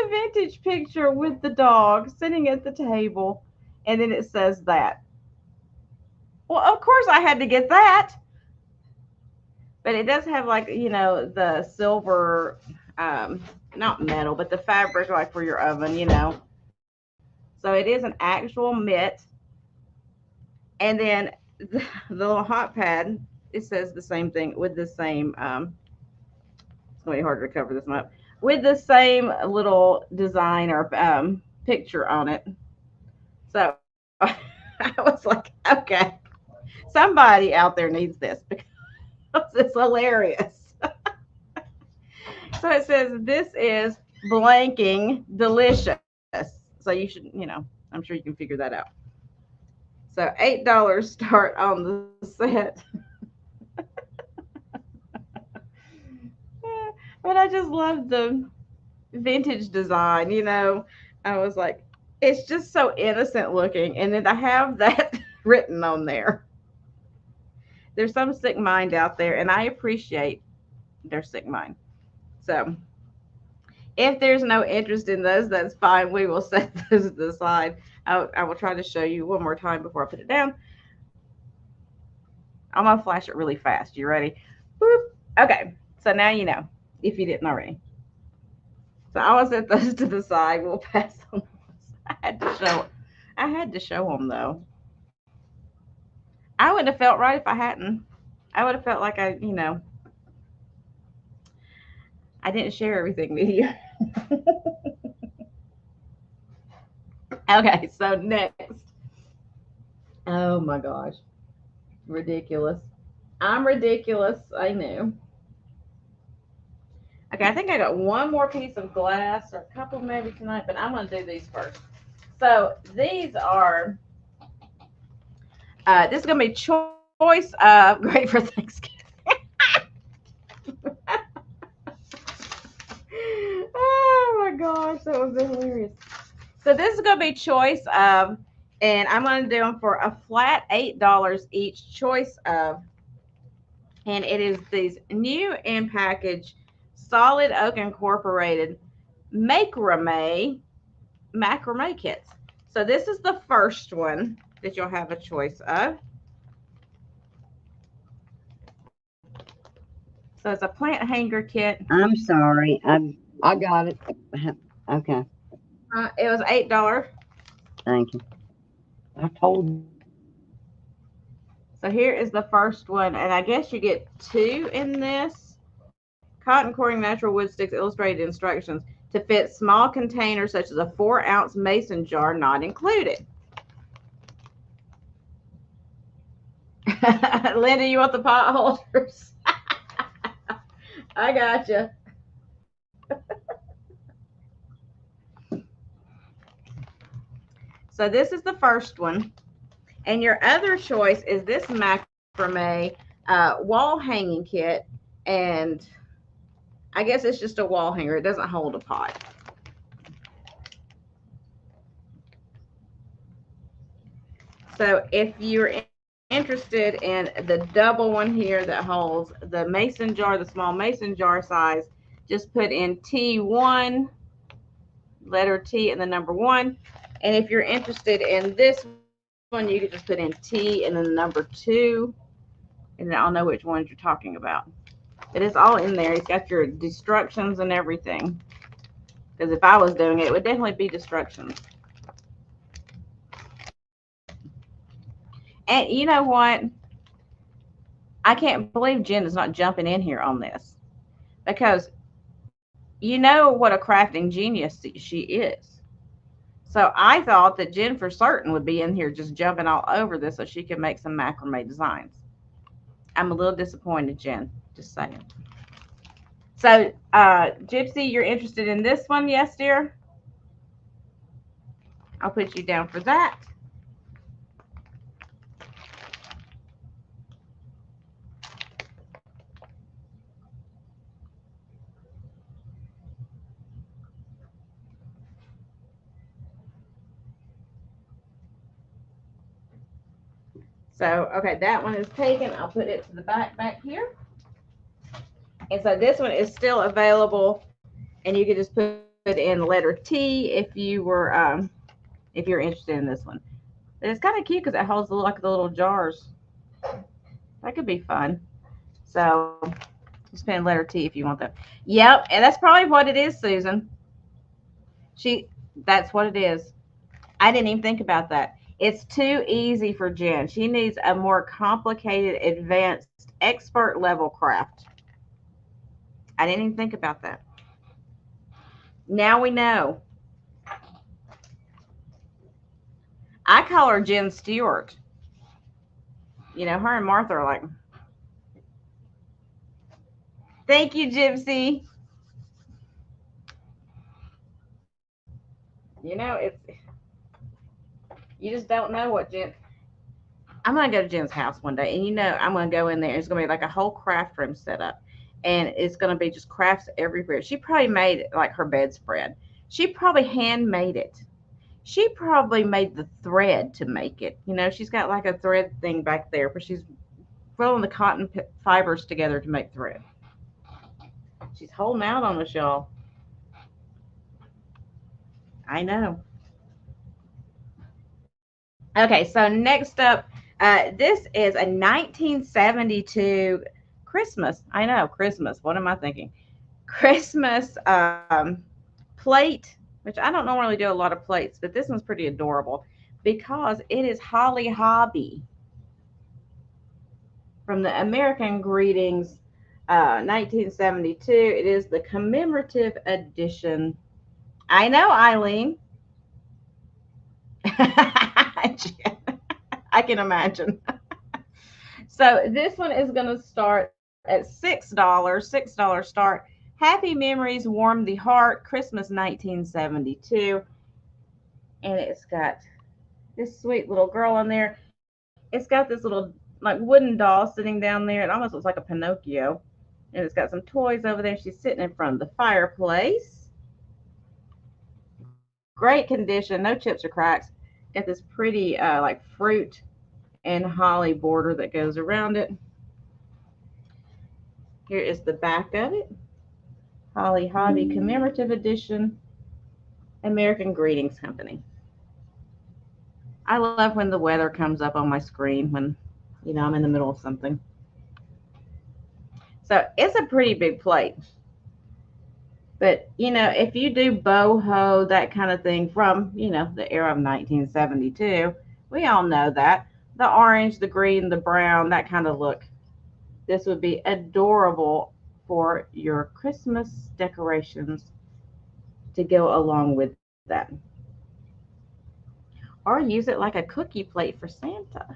a vintage picture with the dog sitting at the table. And then it says that. Well, of course I had to get that. But it does have like, you know, the silver, not metal, but the fabric like for your oven, you know. So it is an actual mitt. And then the little hot pad, it says the same thing with the same, it's going to be harder to cover this one up, with the same little design or picture on it. So I was like, okay, somebody out there needs this because it's hilarious. So it says, this is blanking delicious. So you should, you know, I'm sure you can figure that out. So $8 start on the set. But I just love the vintage design, you know. I was like, it's just so innocent looking. And then I have that written on there. There's some sick mind out there, and I appreciate their sick mind. So if there's no interest in those, that's fine. We will set those to the side. I will try to show you one more time before I put it down. I'm going to flash it really fast. You ready? Boop. Okay. So now you know, if you didn't already. So I will set those to the side. We'll pass on. I had to show them, though. I wouldn't have felt right if I hadn't. I would have felt like I, you know, I didn't share everything with you. Okay, so next. Oh my gosh. Ridiculous. I'm ridiculous. I knew. Okay, I think I got one more piece of glass or a couple maybe tonight, but I'm going to do these first. So these are, this is going to be choice of, great for Thanksgiving. Oh my gosh, that was hilarious. So this is going to be choice of, and I'm going to do them for a flat $8 each, choice of, and it is these new in package solid oak incorporated macrame kits. So this is the first one that you'll have a choice of. So it's a plant hanger kit. I'm sorry. I got it. Okay. It was $8. Thank you. I told you. So here is the first one, and I guess you get two in this. Cotton coring natural wood sticks, illustrated instructions to fit small containers such as a 4-ounce mason jar, not included. Linda, you want the pot holders? I got you. So this is the first one. And your other choice is this macrame wall hanging kit. And I guess it's just a wall hanger. It doesn't hold a pot. So if you're interested in the double one here that holds the mason jar, the small mason jar size, just put in T1, letter T and the number 1. And if you're interested in this one you could just put in T and then the number 2, and then I'll know which ones you're talking about. But it's all in there. It's got your destructions and everything. Because if I was doing it, it would definitely be destructions. And you know what? I can't believe Jen is not jumping in here on this. Because you know what a crafting genius she is. So I thought that Jen for certain would be in here just jumping all over this so she could make some macrame designs. I'm a little disappointed, Jen. Just saying. So, Gypsy, you're interested in this one? Yes, dear? I'll put you down for that. So, okay, that one is taken. I'll put it to the back here. And so this one is still available, and you can just put in the letter T if you're interested in this one. But it's kind of cute because it holds like the little jars. That could be fun. So just put in letter T if you want that. Yep, and that's probably what it is, Susan. That's what it is. I didn't even think about that. It's too easy for Jen. She needs a more complicated, advanced, expert level craft. I didn't even think about that. Now we know. I call her Jen Stewart. You know, her and Martha are like, thank you, Gypsy. You know, you just don't know what Jen. I'm gonna go to Jen's house one day, and you know, I'm gonna go in there. It's gonna be like a whole craft room set up, and it's gonna be just crafts everywhere. She probably made like her bedspread. She probably handmade it. She probably made the thread to make it. You know, she's got like a thread thing back there, but she's rolling the cotton fibers together to make thread. She's holding out on us, y'all. I know. Okay, so next up, this is a 1972 Christmas. I know, Christmas. What am I thinking? Christmas plate, which I don't normally do a lot of plates, but this one's pretty adorable because it is Holly Hobby from the American Greetings 1972. It is the commemorative edition. I know, Eileen. I can imagine. So this one is going to start at $6. $6 start. Happy Memories Warm the Heart, Christmas 1972. And it's got this sweet little girl on there. It's got this little like wooden doll sitting down there. It almost looks like a Pinocchio. And it's got some toys over there. She's sitting in front of the fireplace. Great condition, no chips or cracks. Got this pretty like fruit and holly border that goes around it. Here is the back of it. Holly Hobby Commemorative Edition, American Greetings Company. I love when the weather comes up on my screen when, you know, I'm in the middle of something. So it's a pretty big plate. But, you know, if you do boho, that kind of thing from, you know, the era of 1972, we all know that. The orange, the green, the brown, that kind of look. This would be adorable for your Christmas decorations to go along with that. Or use it like a cookie plate for Santa.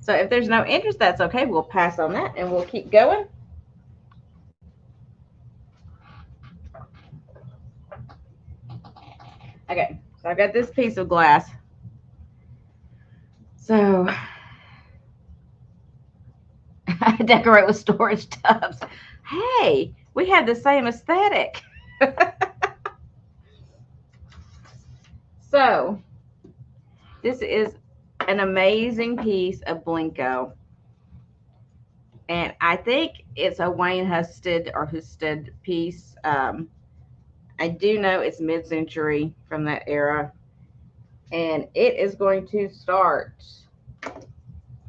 So if there's no interest, that's okay. We'll pass on that and we'll keep going. Okay, so I've got this piece of glass. So I decorate with storage tubs. Hey, we have the same aesthetic. So this is an amazing piece of Blinko. And I think it's a Wayne Husted piece. I do know it's mid-century from that era, and it is going to start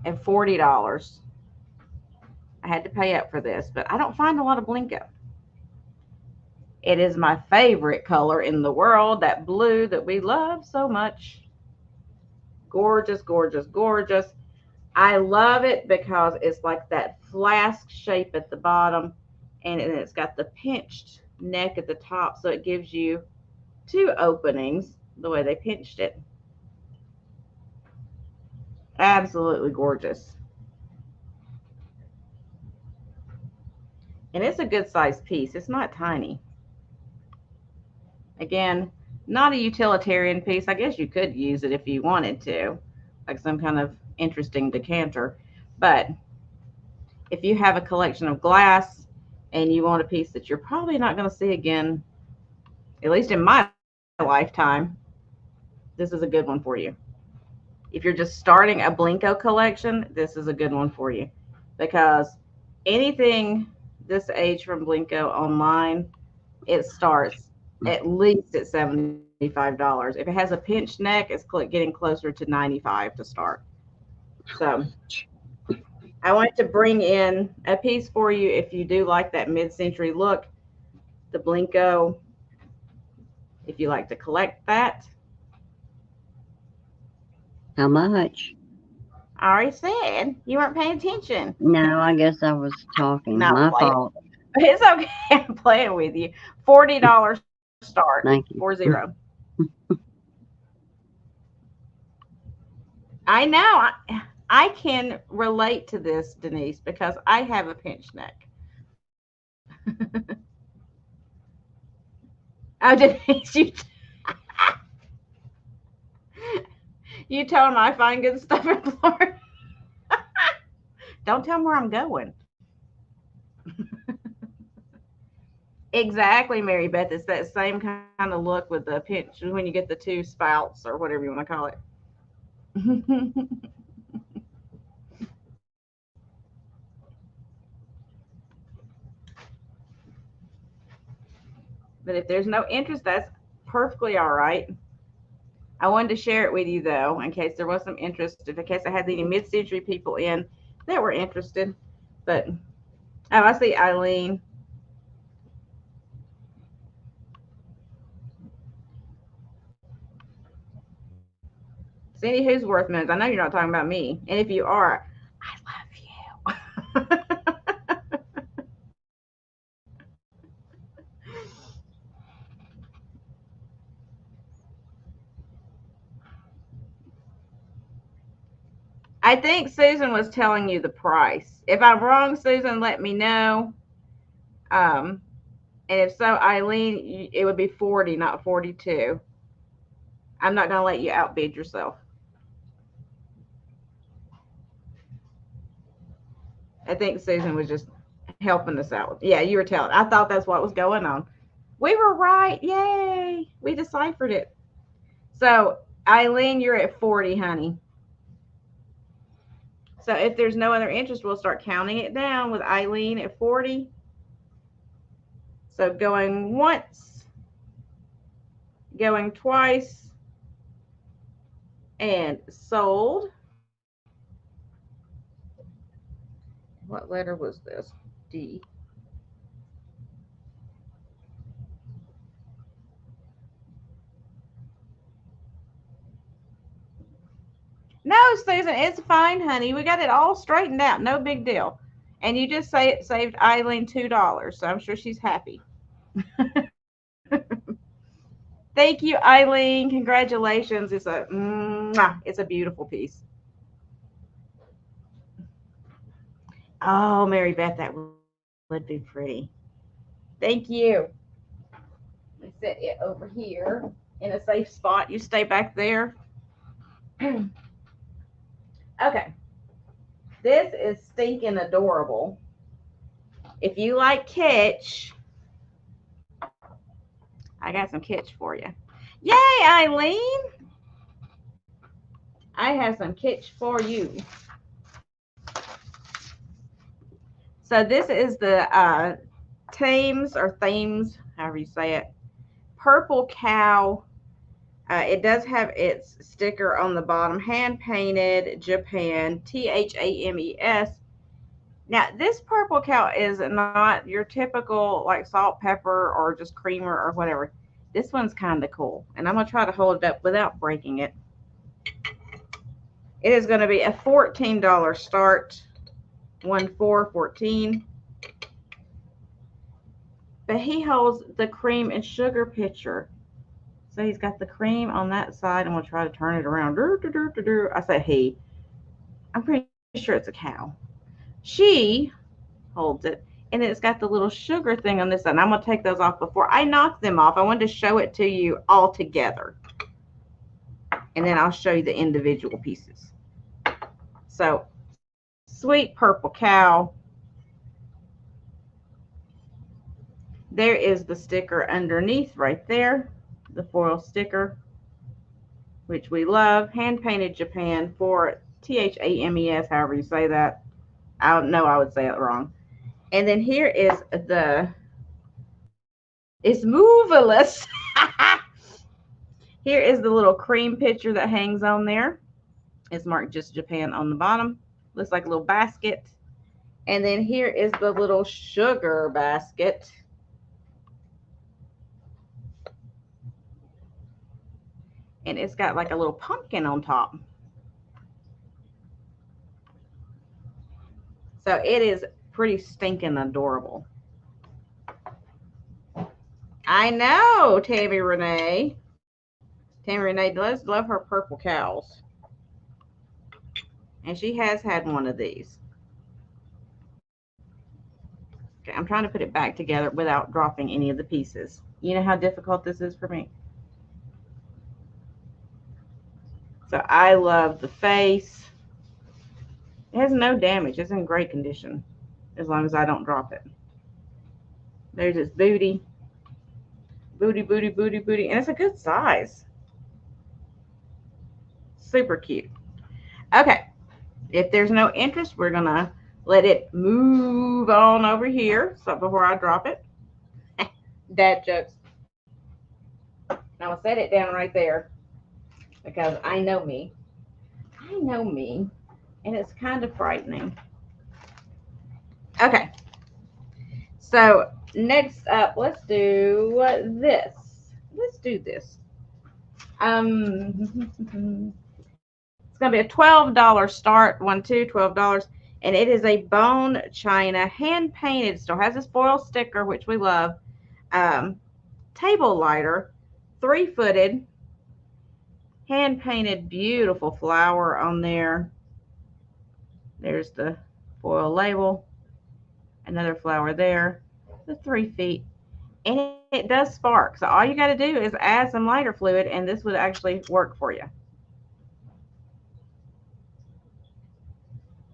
at $40. I had to pay up for this, but I don't find a lot of Blinko. It is my favorite color in the world, that blue that we love so much. Gorgeous, gorgeous, gorgeous. I love it because it's like that flask shape at the bottom, and it's got the pinched neck at the top, so it gives you two openings the way they pinched it. Absolutely gorgeous. And it's a good sized piece. It's not tiny. Again, not a utilitarian piece. I guess you could use it if you wanted to, like some kind of interesting decanter. But if you have a collection of glass and you want a piece that you're probably not going to see again, at least in my lifetime, this is a good one for you. If you're just starting a Blinko collection, this is a good one for you, because anything this age from Blinko online, it starts at least at $75. If it has a pinched neck, it's getting closer to 95 to start. So I wanted to bring in a piece for you if you do like that mid-century look, the Blinko, if you like to collect that. How much? I already said you weren't paying attention. No, I guess I was talking. Not My playing. fault. It's okay. I'm playing with you. $40 start. Thank 40. you. I know. I can relate to this, Denise, because I have a pinched neck. Oh, Denise, you tell them I find good stuff in Florida. Don't tell them where I'm going. Exactly, Mary Beth. It's that same kind of look with the pinch when you get the two spouts or whatever you want to call it. But if there's no interest, that's perfectly all right. I wanted to share it with you though, in case there was some interest, in case I had any mid-century people in that were interested. But oh, I see Eileen. Cindy, who's worth minutes? I know you're not talking about me, and if you are, I love you. I think Susan was telling you the price. If I'm wrong, Susan, let me know. Um, and if so, Eileen, it would be 40, not 42. I'm not going to let you outbid yourself. I think Susan was just helping us out. Yeah, you were telling. I thought that's what was going on. We were right. Yay. We deciphered it. So, Eileen, you're at 40, honey. So, if there's no other interest, we'll start counting it down with Eileen at 40. So, going once, going twice, and sold. What letter was this? D. No, Susan, it's fine, honey. We got it all straightened out. No big deal. And you just say it saved Eileen $2, so I'm sure she's happy. Thank you, Eileen. Congratulations. It's a beautiful piece. Oh, Mary Beth, that would be pretty. Thank you. Let me set it over here in a safe spot. You stay back there. Okay. This is stinking adorable. If you like kitsch, I got some kitsch for you. Yay, Eileen! I have some kitsch for you. So this is the Thames or Thames, however you say it, Purple Cow. It does have its sticker on the bottom, hand painted Japan, THAMES. Now, this Purple Cow is not your typical like salt, pepper, or just creamer or whatever. This one's kind of cool, and I'm going to try to hold it up without breaking it. It is going to be a $14 start, 1414. But he holds the cream and sugar pitcher. So he's got the cream on that side, and we'll try to turn it around. I say he. I'm pretty sure it's a cow. She holds it, and it's got the little sugar thing on this side. And I'm going to take those off before I knock them off. I wanted to show it to you all together. And then I'll show you the individual pieces. So, sweet Purple Cow. There is the sticker underneath right there. The foil sticker, which we love. Hand painted Japan for THAMES, however you say that. I know I would say it wrong. And then here is it's moveless. Here is the little cream pitcher that hangs on there. It's marked just Japan on the bottom. Looks like a little basket. And then here is the little sugar basket. And it's got like a little pumpkin on top. So it is pretty stinking adorable. I know, Tammy Renee. Tammy Renee does love her purple cows. And she has had one of these. Okay, I'm trying to put it back together without dropping any of the pieces. You know how difficult this is for me? So I love the face. It has no damage. It's in great condition as long as I don't drop it. There's its booty. Booty, booty, booty, booty. And it's a good size. Super cute. Okay. If there's no interest, we're going to let it move on over here. So before I drop it. Dad jokes. I'm going to set it down right there. Because I know me. I know me. And it's kind of frightening. Okay. So next up, let's do this. Let's do this. It's going to be a $12 start. $12. And it is a bone china, hand painted. Still has this foil sticker, which we love. Table lighter, 3-footed. Hand painted, beautiful flower on there. There's the foil label. Another flower there. The 3 feet. And it does spark. So all you got to do is add some lighter fluid and this would actually work for you.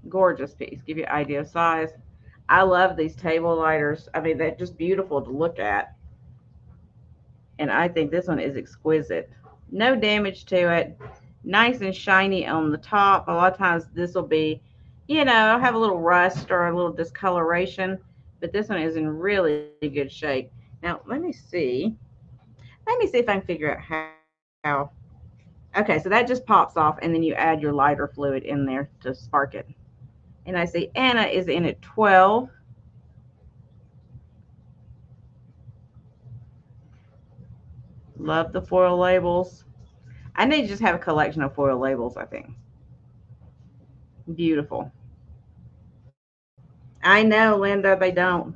Gorgeous piece. Give you an idea of size. I love these table lighters. I mean, they're just beautiful to look at. And I think this one is exquisite. No damage to it. Nice and shiny on the top. A lot of times this will be, you know, have a little rust or a little discoloration. But this one is in really good shape. Now, let me see. Let me see if I can figure out how. Okay, so that just pops off, and then you add your lighter fluid in there to spark it. And I see Anna is in at 12. Love the foil labels. I need to just have a collection of foil labels, I think. Beautiful. I know, Linda, they don't.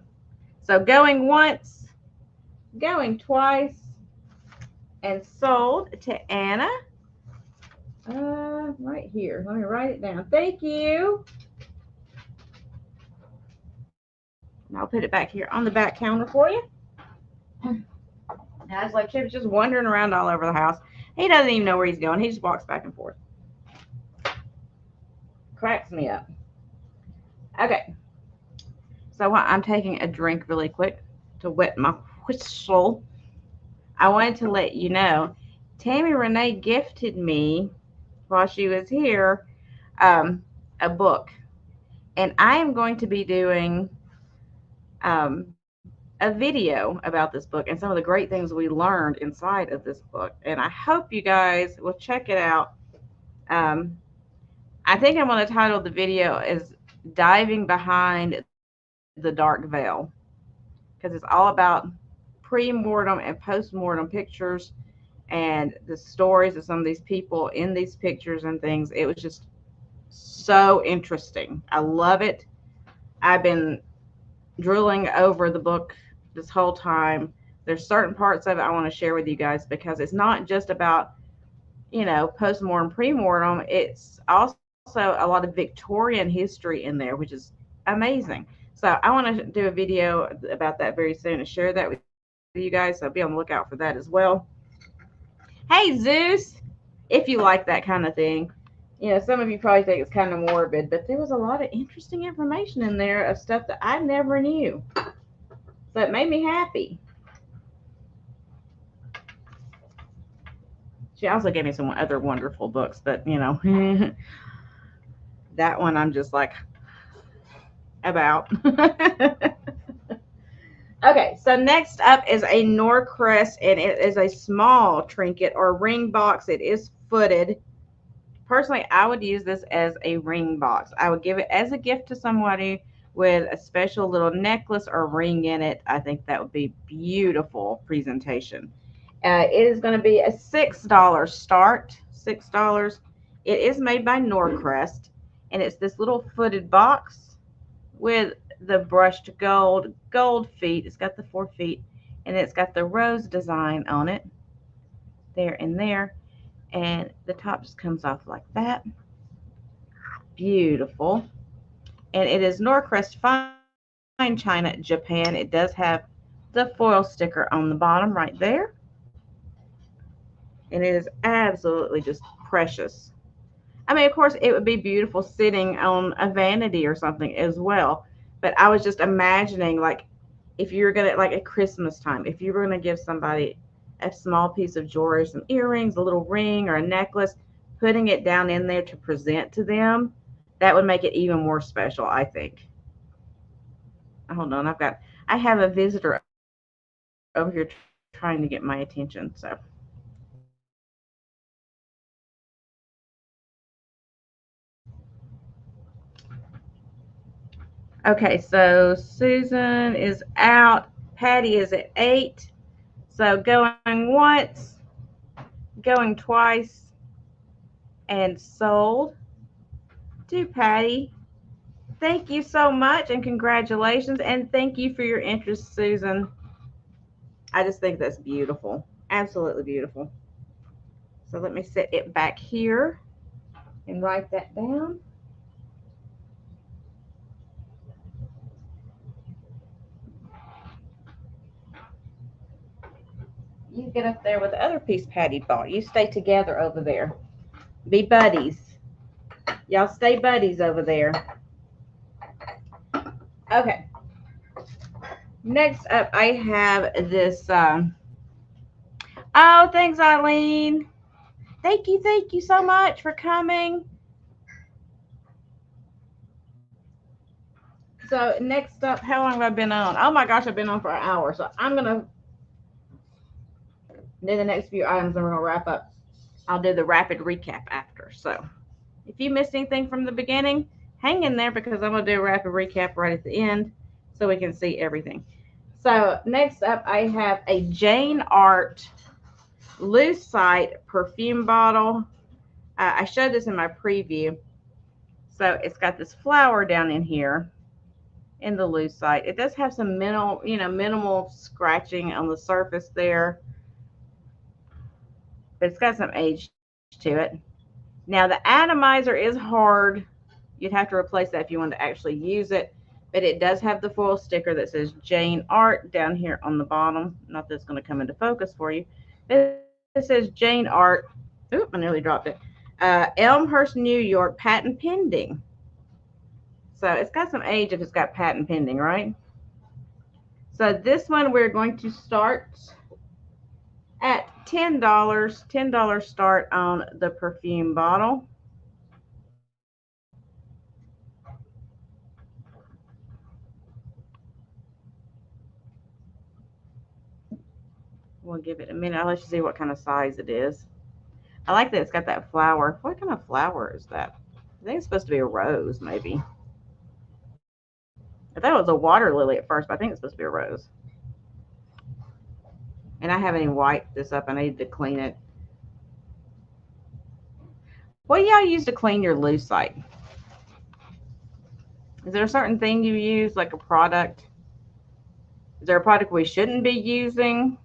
So going once, going twice, and sold to Anna. Right here. Let me write it down. Thank you. And I'll put it back here on the back counter for you. Now it's like Chip's just wandering around all over the house. He doesn't even know where he's going. He just walks back and forth. Cracks me up. Okay. So I'm taking a drink really quick to wet my whistle. I wanted to let you know, Tammy Renee gifted me while she was here a book. And I am going to be doing a video about this book and some of the great things we learned inside of this book. And I hope you guys will check it out. Um, I think I'm going to title the video as Diving Behind the Dark Veil, because it's all about pre-mortem and post-mortem pictures and the stories of some of these people in these pictures and things. It was just so interesting. I love it. I've been drooling over the book this whole time. There's certain parts of it I want to share with you guys because it's not just about, post-mortem, pre-mortem. It's also a lot of Victorian history in there, which is amazing. So I want to do a video about that very soon and share that with you guys. So be on the lookout for that as well. Hey, Zeus, if you like that kind of thing. Some of you probably think it's kind of morbid, but there was a lot of interesting information in there of stuff that I never knew. So it made me happy. She also gave me some other wonderful books, but that one I'm just like about. Okay, so next up is a Norcrest, and it is a small trinket or ring box. It is footed. Personally, I would use this as a ring box. I would give it as a gift to somebody with a special little necklace or ring in it. I think that would be beautiful presentation. It is going to be a $6 start. $6. It is made by Norcrest, and it's this little footed box with the brushed gold feet. It's got the 4 feet, and it's got the rose design on it there and there, and the top just comes off like that. Beautiful. And it is Norcrest Fine China, Japan. It does have the foil sticker on the bottom right there, and it is absolutely just precious. I mean, of course, it would be beautiful sitting on a vanity or something as well. But I was just imagining, like, if you're gonna, like, at Christmas time, if you were gonna give somebody a small piece of jewelry, some earrings, a little ring, or a necklace, putting it down in there to present to them, that would make it even more special, I think. Hold on, I have a visitor over here trying to get my attention, so. Okay, so Susan is out. Patty is at 8. So going once, going twice, and sold to Patty. Thank you so much and congratulations. And thank you for your interest, Susan. I just think that's beautiful. Absolutely beautiful. So let me set it back here and write that down. You get up there with the other piece Patty bought. You stay together over there. Be buddies. Y'all stay buddies over there. Okay. Next up, I have this. Oh, thanks, Eileen. Thank you so much for coming. So next up, how long have I been on? Oh my gosh, I've been on for an hour. So I'm gonna do the next few items and we're gonna wrap up. I'll do the rapid recap after. So if you missed anything from the beginning, hang in there because I'm gonna do a rapid recap right at the end so we can see everything. So next up, I have a Jane Art Lucite perfume bottle. I showed this in my preview. So it's got this flower down in here in the lucite. It does have some minimal scratching on the surface there, but it's got some age to it. Now the atomizer is hard. You'd have to replace that if you wanted to actually use it, but it does have the foil sticker that says Jane Art down here on the bottom. Not that it's going to come into focus for you. It says Jane Art. Oop, I nearly dropped it. Elmhurst, New York, patent pending. So it's got some age if it's got patent pending, right? So this one we're going to start at $10. $10 start on the perfume bottle. We'll give it a minute. I'll let you see what kind of size it is. I like that it's got that flower. What kind of flower is that? I think it's supposed to be a rose, maybe. I thought it was a water lily at first, but I think it's supposed to be a rose. And I haven't even wiped this up. I need to clean it. What do y'all use to clean your lucite? Is there a certain thing you use, like a product? Is there a product we shouldn't be using?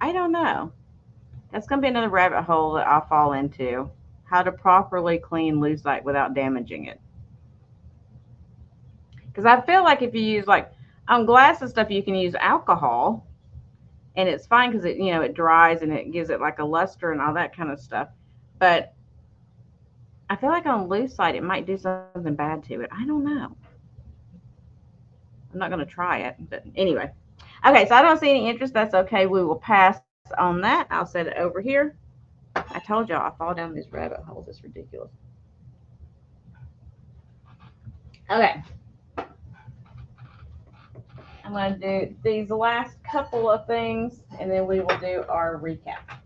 I don't know. That's going to be another rabbit hole that I'll fall into. How to properly clean lucite without damaging it. Because I feel like if you use, like, on glass and stuff, you can use alcohol. And it's fine because it, it dries and it gives it like a luster and all that kind of stuff. But I feel like on lucite, it might do something bad to it. I don't know. I'm not going to try it. But anyway. Okay, so I don't see any interest. That's okay. We will pass on that. I'll set it over here. I told y'all I fall down these rabbit holes. It's ridiculous. Okay. I'm going to do these last couple of things, and then we will do our recap.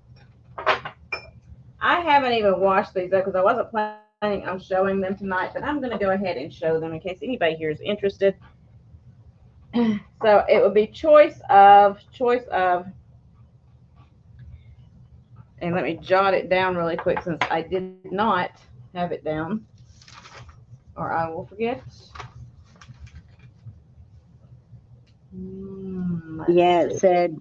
I haven't even washed these up because I wasn't planning on showing them tonight, but I'm going to go ahead and show them in case anybody here is interested. So it would be choice of, and let me jot it down really quick since I did not have it down, or I will forget. Yeah, it said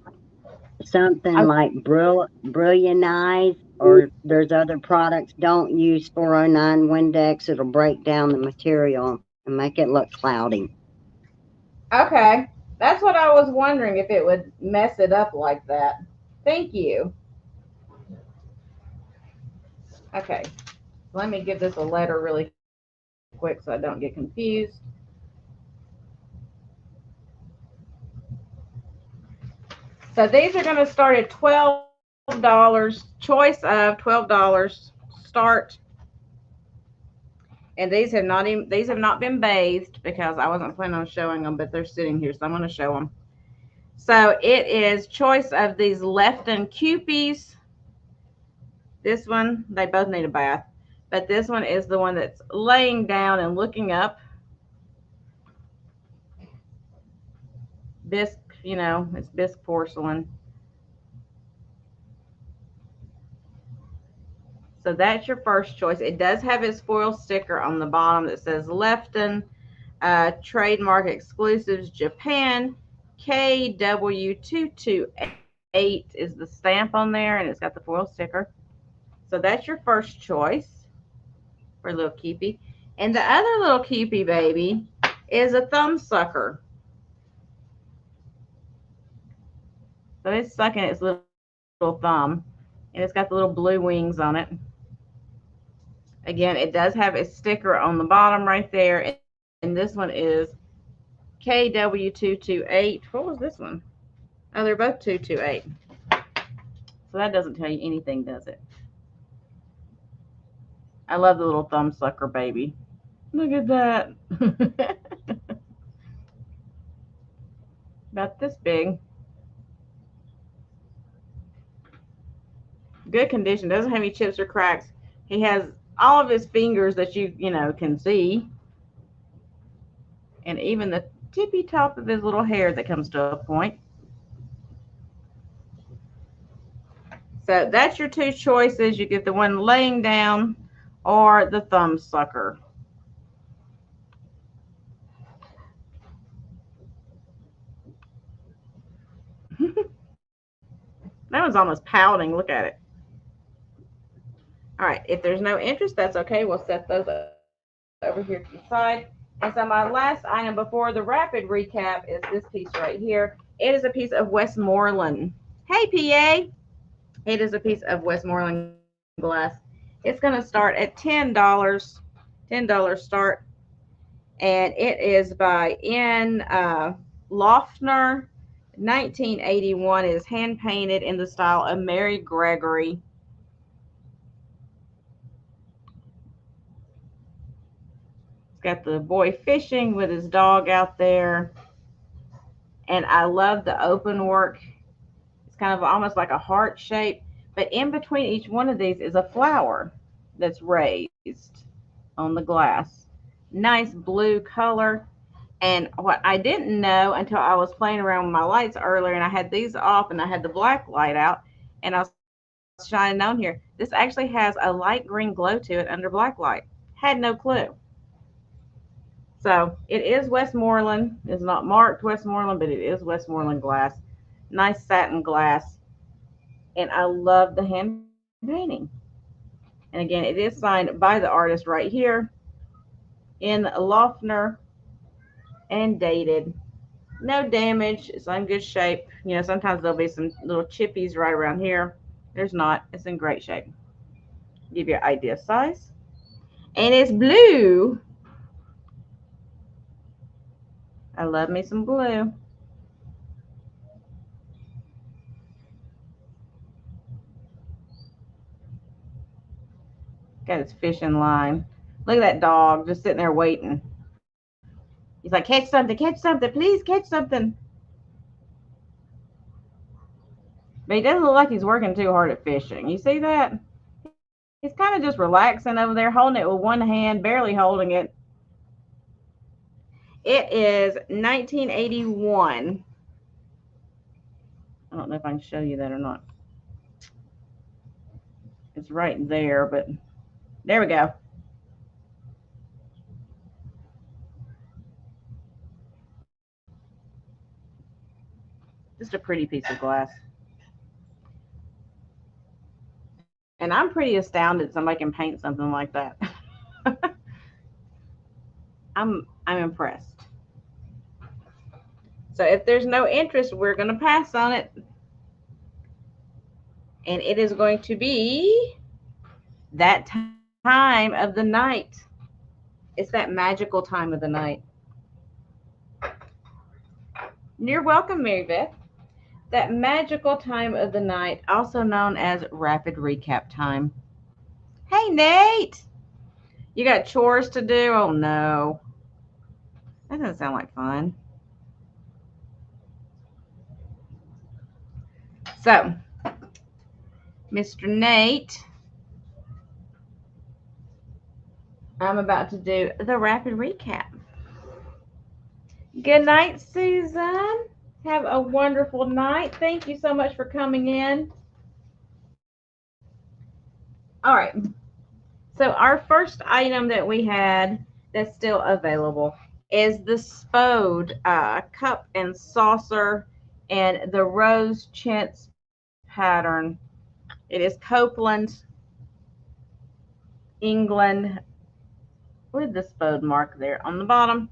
something like Brillianize, or there's other products. Don't use 409 Windex. It'll break down the material and make it look cloudy. Okay. That's what I was wondering, if it would mess it up like that. Thank you. Okay. Let me give this a letter really quick so I don't get confused. So these are going to start at $12. Choice of $12 start. And these have not been bathed because I wasn't planning on showing them, but they're sitting here, so I'm going to show them. So it is choice of these Lefton Cupies. This one, they both need a bath, but this one is the one that's laying down and looking up. Bisque, it's bisque porcelain. So that's your first choice. It does have its foil sticker on the bottom that says Lefton, trademark exclusives Japan, KW228 is the stamp on there, and it's got the foil sticker. So that's your first choice for a little keepy. And the other little keepy baby is a thumb sucker. So it's sucking its little thumb, and it's got the little blue wings on it. Again, it does have a sticker on the bottom right there, and this one is KW228. What was this one? Oh, they're both 228. So that doesn't tell you anything, does it? I love the little thumb sucker baby. Look at that. About this big. Good condition. Doesn't have any chips or cracks. He has all of his fingers that you can see, and even the tippy top of his little hair that comes to a point. So that's your two choices. You get the one laying down or the thumb sucker. That one's almost pouting. Look at it. All right. If there's no interest, that's okay. We'll set those over here to the side. And so my last item before the rapid recap is this piece right here. It is a piece of Westmoreland. Hey, PA. It is a piece of Westmoreland glass. It's going to start at $10. $10 start. And it is by N. Loftner. 1981. It is hand painted in the style of Mary Gregory. It's got the boy fishing with his dog out there. And I love the open work. kind of almost like a heart shape, but in between each one of these is a flower that's raised on the glass. Nice blue color. And what I didn't know until I was playing around with my lights earlier, and I had these off and I had the black light out, and I was shining on here, this actually has a light green glow to it under black light. Had no clue. So it is Westmoreland. It's not marked Westmoreland, but it is Westmoreland glass. Nice satin glass. And I love the hand painting. And again, it is signed by the artist right here in Loeffner and dated. No damage. It's in good shape. You know, sometimes there'll be some little chippies right around here. There's not. It's in great shape. Give you an idea of size. And it's blue. I love me some blue. Got his fishing line. Look at that dog just sitting there waiting. He's like, catch something, please catch something. But he doesn't look like he's working too hard at fishing. You see that? He's kind of just relaxing over there, holding it with one hand, barely holding it. It is 1981. I don't know if I can show you that or not. It's right there, but there we go. Just a pretty piece of glass. And I'm pretty astounded somebody can paint something like that. I'm impressed. So if there's no interest, we're going to pass on it. And it is going to be that time of the night. It's that magical time of the night. You're welcome, Mary Beth. That magical time of the night, also known as rapid recap time. Hey, Nate. You got chores to do? Oh, no. That doesn't sound like fun. So, Mr. Nate, I'm about to do the rapid recap. Good night, Susan. Have a wonderful night. Thank you so much for coming in. All right. So our first item that we had that's still available is the Spode cup and saucer and the rose chintz pattern. It is Copeland, England, with the Spode mark there on the bottom.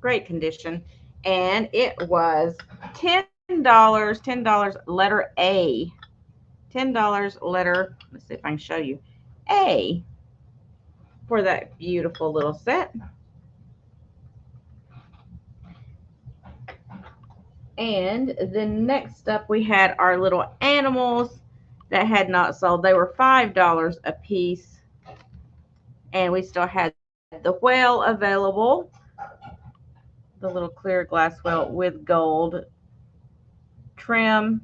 Great condition. And it was $10, letter A. $10 letter, let's see if I can show you, A, for that beautiful little set. And then next up we had our little animals that had not sold. They were $5 a piece. And we still had the whale available, the little clear glass whale with gold trim.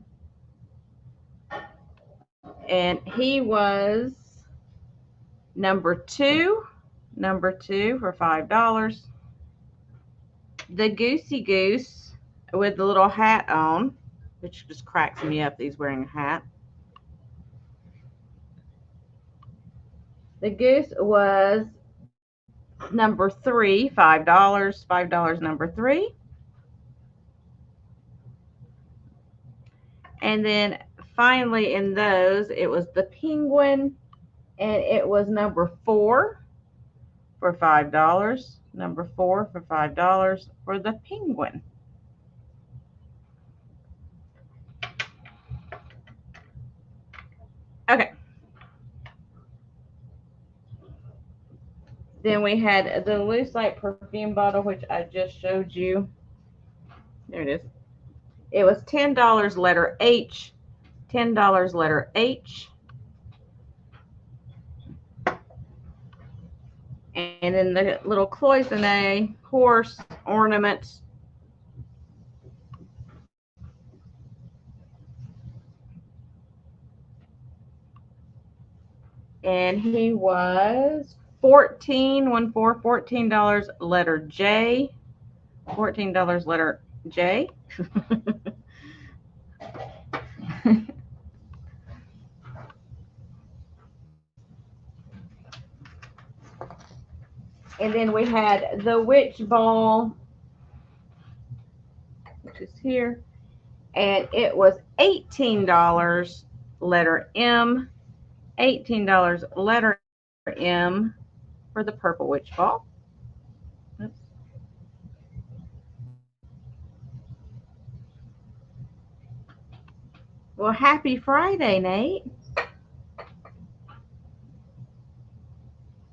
And he was number two for $5. The Goosey Goose with the little hat on, which just cracks me up that he's wearing a hat. The goose was number three, $5. $5 number three. And then finally in those, it was the penguin, and it was number four for $5. Number four for $5 for the penguin. Okay. Then we had the Loose Light perfume bottle, which I just showed you. There it is. It was $10 letter H. $10 letter H. And then the little Cloison horse ornament. And he was $14 letter J. $14 letter J. And then we had the Witch Ball, which is here, and it was $18 letter M. $18 letter M for the purple witch ball. Oops. Well, happy Friday, Nate.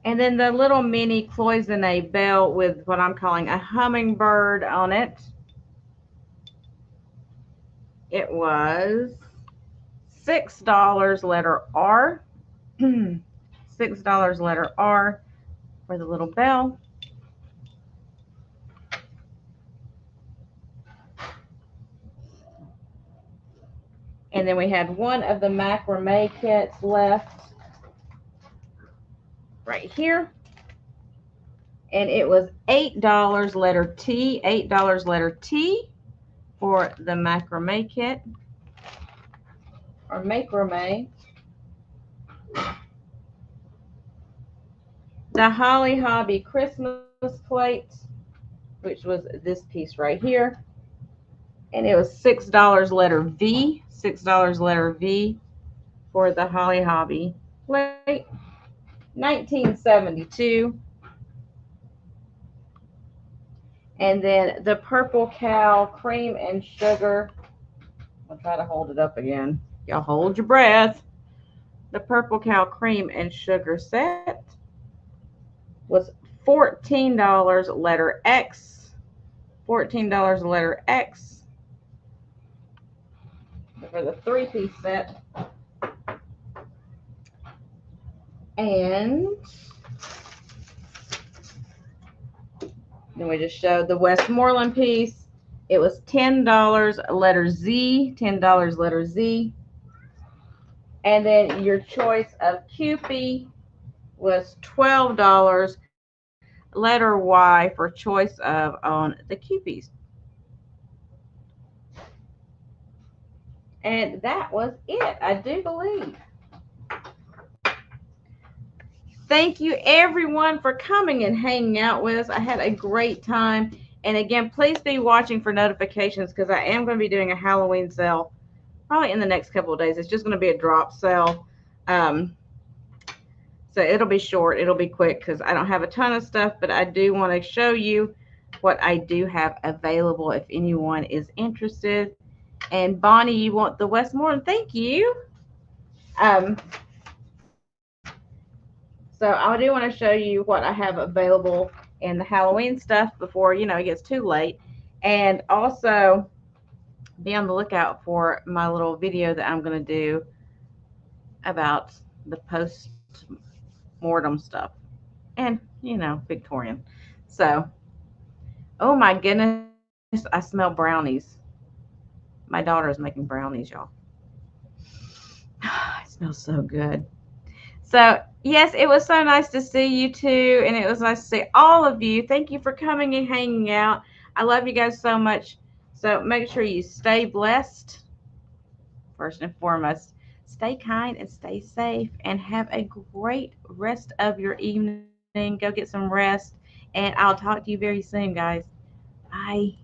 And then the little mini Cloison Bell with what I'm calling a hummingbird on it. It was $6 letter R. $6 letter R for the little bell. And then we had one of the macrame kits left right here. And it was $8 letter T, $8 letter T for the macrame kit or macrame. The Holly Hobby Christmas plate, which was this piece right here. And it was $6 letter V, $6 letter V for the Holly Hobby plate. 1972. And then the Purple Cow Cream and Sugar. I'll try to hold it up again. Y'all hold your breath. The Purple Cow Cream and Sugar set was $14 letter X. $14 letter X for the 3-piece set. And then we just showed the Westmoreland piece. It was $10 letter Z, $10 letter Z. And then your choice of Cupid was $12 letter Y for choice of on the Cupies. And that was it, I do believe. Thank you everyone for coming and hanging out with us. I had a great time. And again, please be watching for notifications because I am going to be doing a Halloween sale probably in the next couple of days. It's just going to be a drop sale. So it'll be short. It'll be quick because I don't have a ton of stuff, but I do want to show you what I do have available if anyone is interested. And Bonnie, you want the Westmoreland? Thank you. So I do want to show you what I have available in the Halloween stuff before, it gets too late. And also be on the lookout for my little video that I'm going to do about the post-mortem stuff and, Victorian. So, oh my goodness, I smell brownies. My daughter is making brownies, y'all. It smells so good. So, yes, it was so nice to see you too, and it was nice to see all of you. Thank you for coming and hanging out. I love you guys so much. So, make sure you stay blessed, first and foremost. Stay kind and stay safe, and have a great rest of your evening. Go get some rest, and I'll talk to you very soon, guys. Bye.